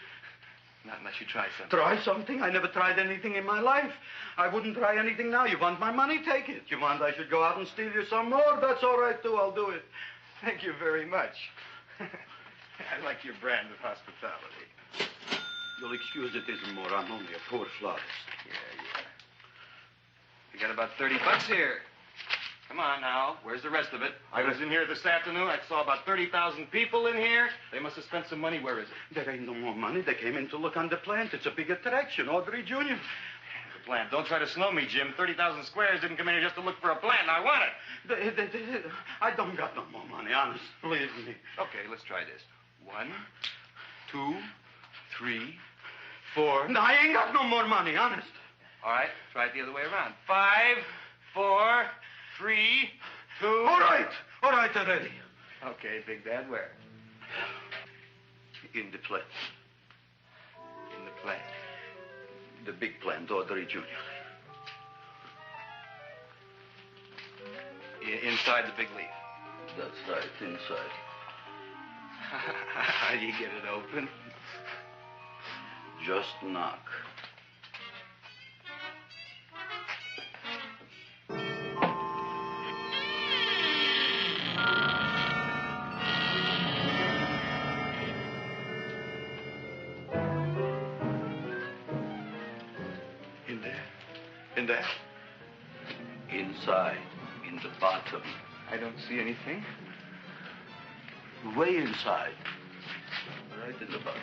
Not unless you try something.
Try something? I never tried anything in my life. I wouldn't try anything now. You want my money? Take it. You want I should go out and steal you some more? That's all right, too. I'll do it.
Thank you very much. I like your brand of hospitality.
You'll excuse it, Seymour. I'm only a poor florist.
Yeah. You got about $30 here. Come on now. Where's the rest of it? I was in here this afternoon. I saw about 30,000 people in here. They must have spent some money. Where is it?
There ain't no more money. They came in to look on the plant. It's a big attraction. Audrey Jr.
The plant. Don't try to slow me, Jim. 30,000 squares didn't come in here just to look for a plant. I want it.
I don't got no more money, honest. Believe me.
Okay, let's try this. 1, 2, 3, 4.
No, I ain't got no more money, honest.
All right, try it the other way around. 5, 4, 3, 2.
All right already.
Okay, Big Dad, where?
In the plant.
In the plant.
The big plant, Audrey Jr.
Inside the big leaf.
That's right, inside.
How do you get it open?
Just knock.
In there?
Inside, in the bottom.
I don't see anything.
Way inside. Right in the bottom.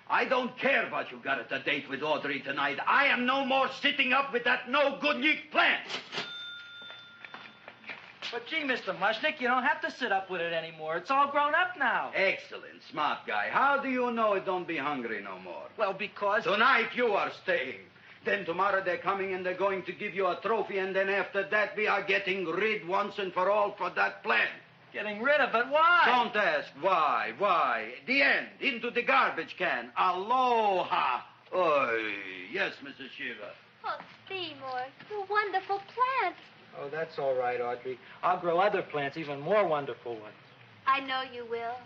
I don't care what you got at the date with Audrey tonight. I am no more sitting up with that no-good Nick plant.
But gee, Mr. Mushnick, you don't have to sit up with it anymore. It's all grown up now.
Excellent, smart guy. How do you know it don't be hungry no more?
Well, because...
Tonight you are staying. Then tomorrow they're coming and they're going to give you a trophy, and then after that we are getting rid once and for all for that plant.
Getting rid of it? Why?
Don't ask why. The end. Into the garbage can. Aloha. Oy. Yes, Mrs. Shiva.
Oh, Seymour, you wonderful plant.
Oh, that's all right, Audrey. I'll grow other plants, even more wonderful ones.
I know you will.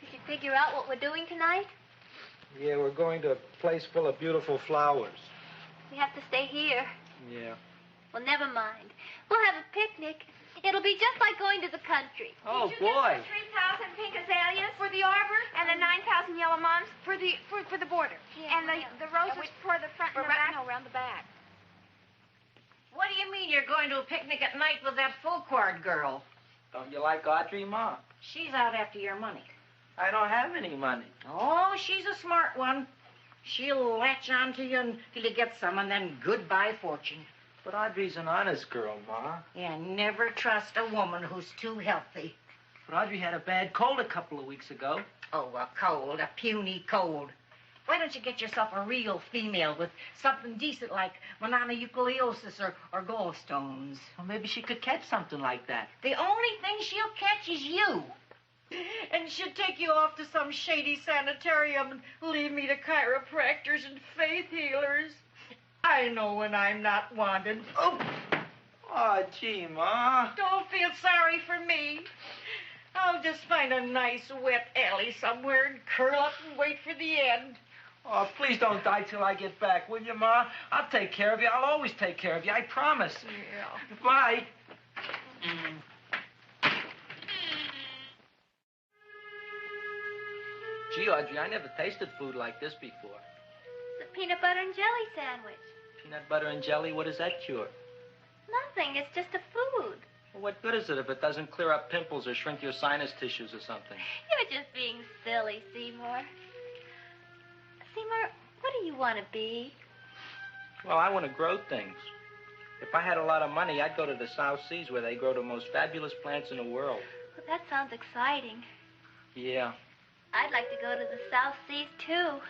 Did you figure out what we're doing tonight?
Yeah, we're going to a place full of beautiful flowers.
We have to stay here.
Yeah.
Well, never mind. We'll have a picnic. It'll be just like going to the country.
Oh,
Did you
boy.
get the 3,000 pink azaleas for the arbor and the 9,000 yellow mums for the border?
Yeah,
and the roses for the front and the back?
No, around the back. What do you mean you're going to a picnic at night with that full-quart girl?
Don't you like Audrey, Ma?
She's out after your money.
I don't have any money.
Oh, she's a smart one. She'll latch on to you until you get some, and then goodbye fortune.
But Audrey's an honest girl, Ma.
Yeah, never trust a woman who's too healthy.
But Audrey had a bad cold a couple of weeks ago.
Oh, a cold, a puny cold. Why don't you get yourself a real female with something decent like mononucleosis or gallstones?
Well, maybe she could catch something like that.
The only thing she'll catch is you. And she'll take you off to some shady sanitarium and leave me to chiropractors and faith healers. I know when I'm not wanted.
Oh, gee, Ma.
Don't feel sorry for me. I'll just find a nice wet alley somewhere and curl up and wait for the end.
Oh, please don't die till I get back, will you, Ma? I'll take care of you. I'll always take care of you. I promise.
Yeah.
Bye. Gee, Audrey, I never tasted food like this before.
It's a peanut butter and jelly sandwich.
Peanut butter and jelly, what does that cure?
Nothing. It's just a food.
Well, what good is it if it doesn't clear up pimples or shrink your sinus tissues or something?
You're just being silly, Seymour. Seymour, what do you want to be?
Well, I want to grow things. If I had a lot of money, I'd go to the South Seas where they grow the most fabulous plants in the world.
Well, that sounds exciting.
Yeah.
I'd like to go to the South Seas, too.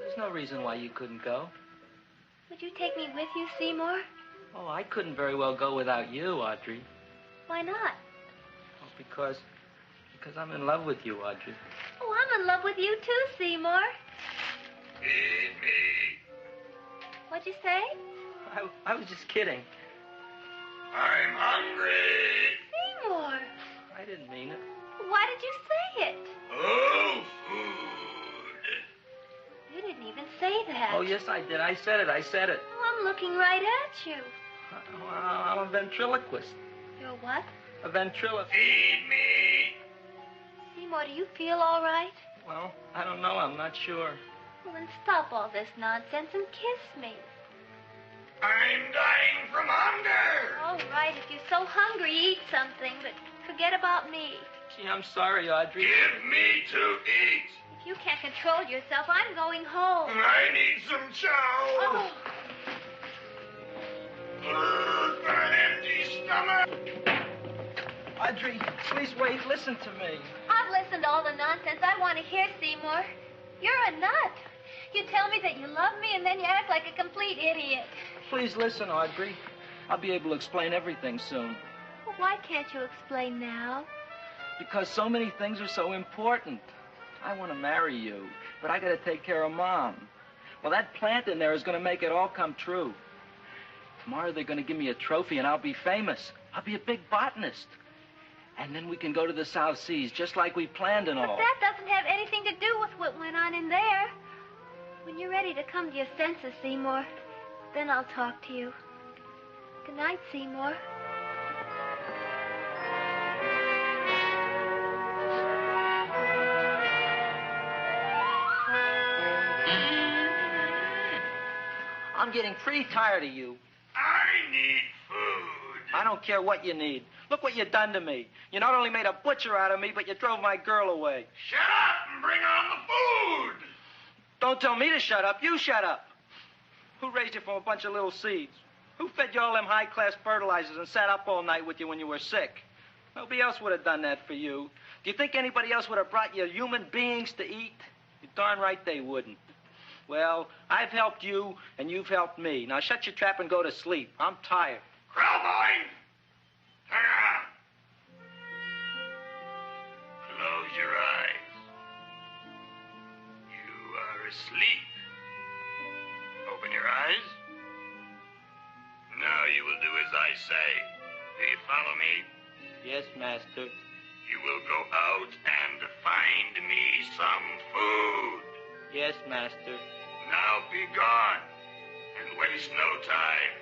There's no reason why you couldn't go.
Would you take me with you, Seymour?
Oh, I couldn't very well go without you, Audrey.
Why not?
Oh, because I'm in love with you, Audrey.
Oh, I'm in love with you, too, Seymour.
Feed me.
What'd you say?
I was just kidding.
I'm hungry.
Seymour.
I didn't mean it.
Why did you say it?
Oh, food.
You didn't even say that.
Oh, yes, I did. I said it.
Oh, I'm looking right at you.
I'm a ventriloquist.
You're what?
A ventriloquist.
Feed me.
Seymour, do you feel all right?
Well, I don't know. I'm not sure.
Well, then stop all this nonsense and kiss me.
I'm dying from hunger.
All right, if you're so hungry, eat something, but forget about me.
Gee, I'm sorry, Audrey.
Give me to eat.
If you can't control yourself, I'm going home.
I need some chow.
Oh.
For an empty stomach.
Audrey, please wait. Listen to me.
I've listened to all the nonsense I want to hear, Seymour. You're a nut. You tell me that you love me, and then you act like a complete idiot.
Please listen, Audrey. I'll be able to explain everything soon.
Well, why can't you explain now?
Because so many things are so important. I want to marry you, but I got to take care of Mom. Well, that plant in there is going to make it all come true. Tomorrow they're going to give me a trophy, and I'll be famous. I'll be a big botanist. And then we can go to the South Seas, just like we planned and all.
But that doesn't have anything to do with what went on in there. When you're ready to come to your senses, Seymour, then I'll talk to you. Good night, Seymour.
I'm getting pretty tired of you.
I need food.
I don't care what you need. Look what you done to me. You not only made a butcher out of me, but you drove my girl away.
Shut up and bring on the food.
Don't tell me to shut up. You shut up. Who raised you from a bunch of little seeds? Who fed you all them high-class fertilizers and sat up all night with you when you were sick? Nobody else would have done that for you. Do you think anybody else would have brought you human beings to eat? You're darn right they wouldn't. Well, I've helped you, and you've helped me. Now shut your trap and go to sleep. I'm tired.
Krelborn, turn around. Close your eyes. You are asleep. Open your eyes. Now you will do as I say. Do you follow me?
Yes, Master.
You will go out and find me some food.
Yes, master.
Now be gone, and waste no time.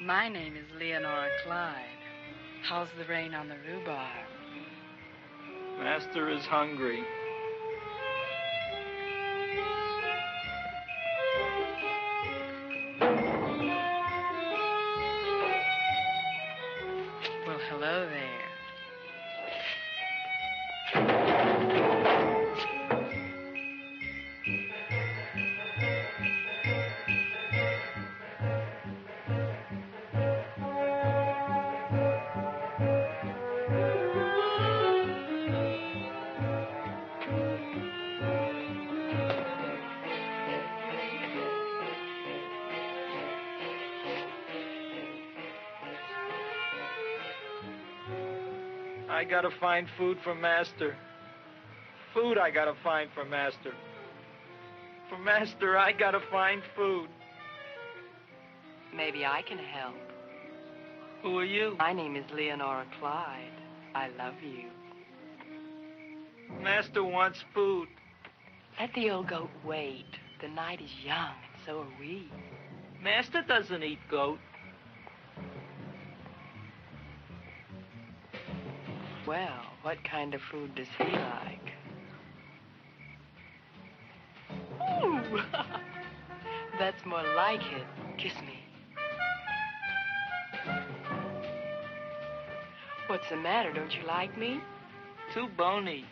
My name is Leonora Clyde. How's the rain on the rhubarb?
Master is hungry.
Well, hello there.
I gotta find food for Master. Food I gotta find for Master. For Master, I gotta find food.
Maybe I can help.
Who are you?
My name is Leonora Clyde. I love you.
Master wants food.
Let the old goat wait. The night is young, and so are we.
Master doesn't eat goat.
Well, what kind of food does he like? Ooh! That's more like it. Kiss me. What's the matter? Don't you like me?
Too bony.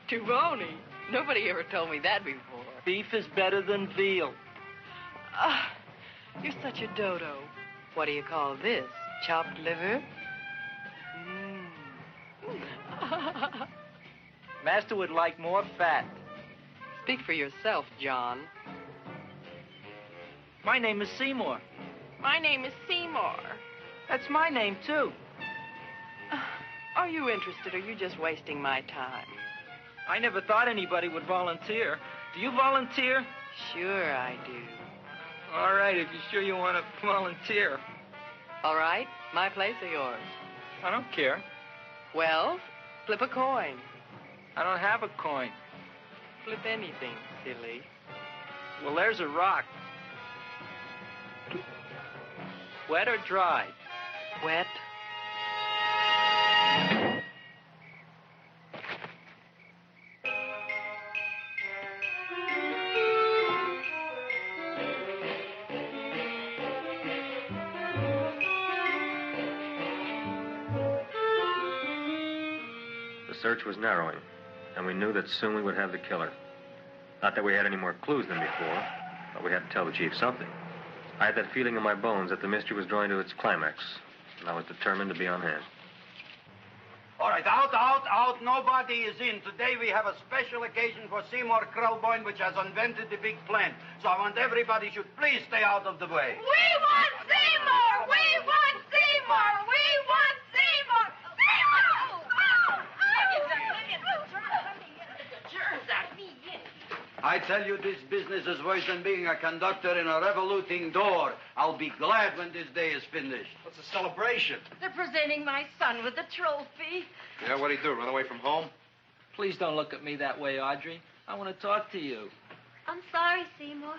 Too bony? Nobody ever told me that before.
Beef is better than veal.
Ah, you're such a dodo. What do you call this? Chopped liver?
Master would like more fat.
Speak for yourself, John.
My name is Seymour.
My name is Seymour.
That's my name, too.
Are you interested, or are you just wasting my time?
I never thought anybody would volunteer. Do you volunteer?
Sure I do.
All right, if you're sure you want to volunteer.
All right, my place or yours?
I don't care.
Well, flip a coin.
I don't have a coin.
Flip anything, silly.
Well, there's a rock. Wet or dry?
Wet.
The search was narrowing, and we knew that soon we would have the killer. Not that we had any more clues than before, but we had to tell the chief something. I had that feeling in my bones that the mystery was drawing to its climax, and I was determined to be on hand.
All right, out. Nobody is in. Today we have a special occasion for Seymour Krelborn, which has invented the big plan. So I want everybody should please stay out of the way.
We want Seymour! We want Seymour! We want Seymour! Seymour!
I tell you, this business is worse than being a conductor in a revoluting door. I'll be glad when this day is finished.
What's the celebration?
They're presenting my son with a trophy.
Yeah, what'd he do, run away from home?
Please don't look at me that way, Audrey. I want to talk to you.
I'm sorry, Seymour.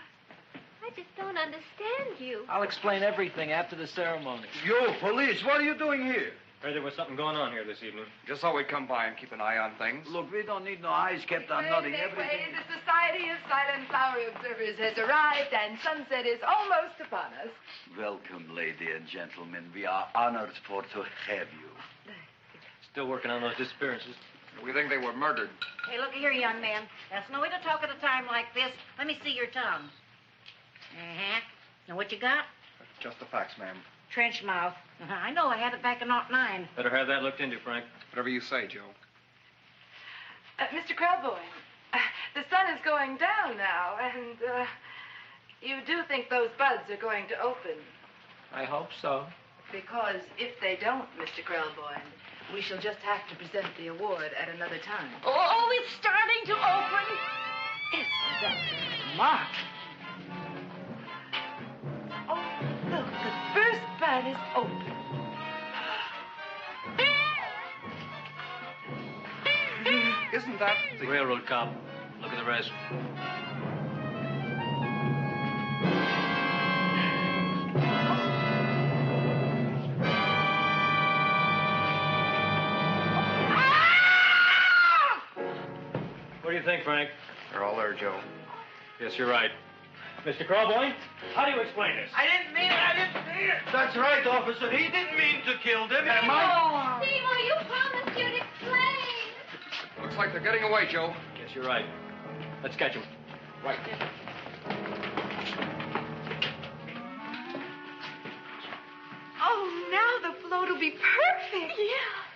I just don't understand you.
I'll explain everything after the ceremony.
You, police, what are you doing here?
Heard there was something going on here this evening.
Just thought we'd come by and keep an eye on things.
Look, we don't need no eyes kept on nothing. Everything.
The Society of Silent Flower Observers has arrived, and sunset is almost upon us.
Welcome, lady and gentlemen. We are honored for to have you.
Still working on those disappearances.
We think they were murdered.
Hey, look here, young man. That's no way to talk at a time like this. Let me see your tongue. Uh-huh. Now, what you got?
Just the facts, ma'am.
Trench mouth. I know. I had it back in '09.
Better have that looked into, Frank.
Whatever you say, Joe.
Mr. Krelborn, the sun is going down now, and you do think those buds are going to open?
I hope so.
Because if they don't, Mr. Krelborn, we shall just have to present the award at another time.
Oh, it's starting to open.
Isn't that smart? Oh, look, the first bud is open.
Isn't that
the railroad cop? Look at the rest. What do you think, Frank?
They're all there, Joe.
Yes, you're right. Mr. Krelborn, how do you explain this?
I didn't mean it. That's right, officer. He didn't mean to kill them. Am I?
Seymour, you promised you'd explain.
Looks like they're getting away, Joe.
Yes, you're right. Let's catch them.
Right.
Oh, now the float will be perfect. Yeah.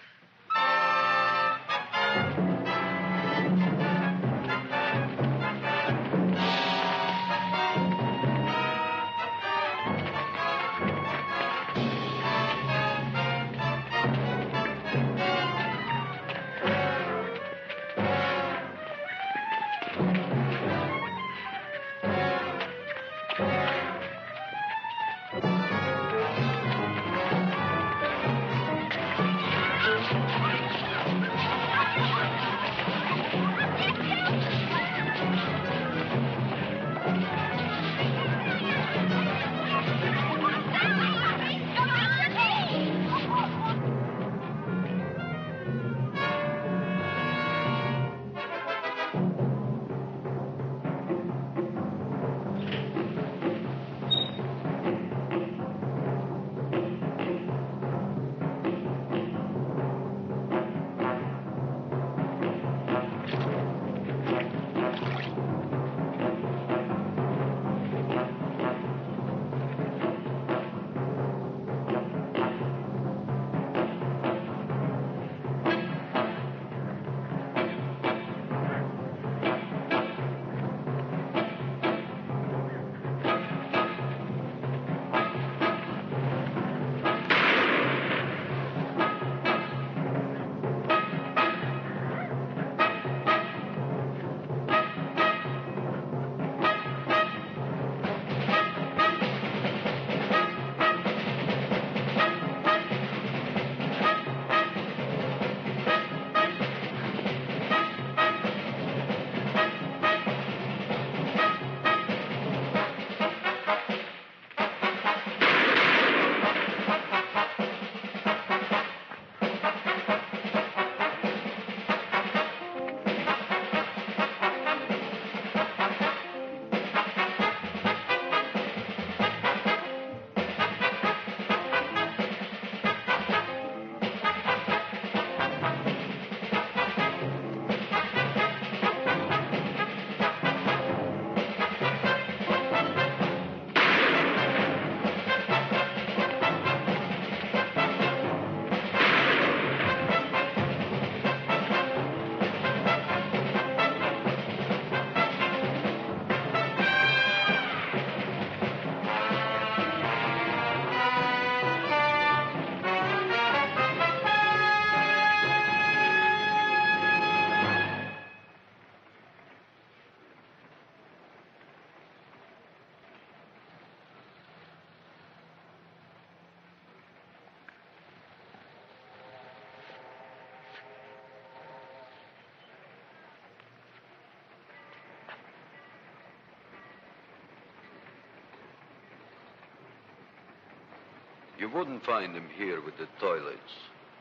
You wouldn't find him here with the toilets.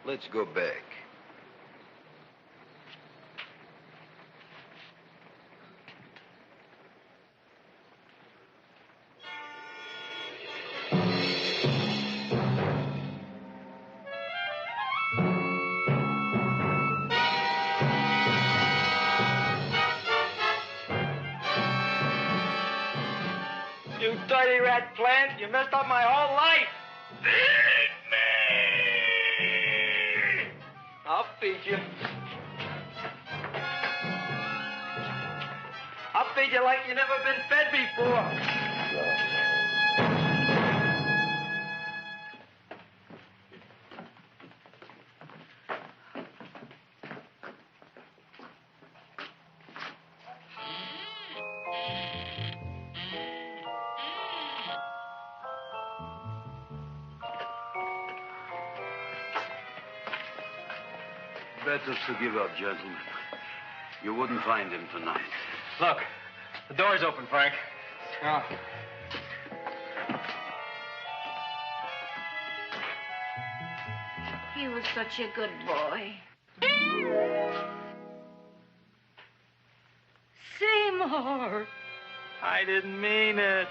Let's go back.
You dirty rat plant, you messed up my whole life.
Feed me!
I'll feed you. I'll feed you like you never been fed before.
Better to give up, gentlemen. You wouldn't find him tonight.
Look, the door's open, Frank.
Oh.
He was such a good boy. Seymour!
I didn't mean it.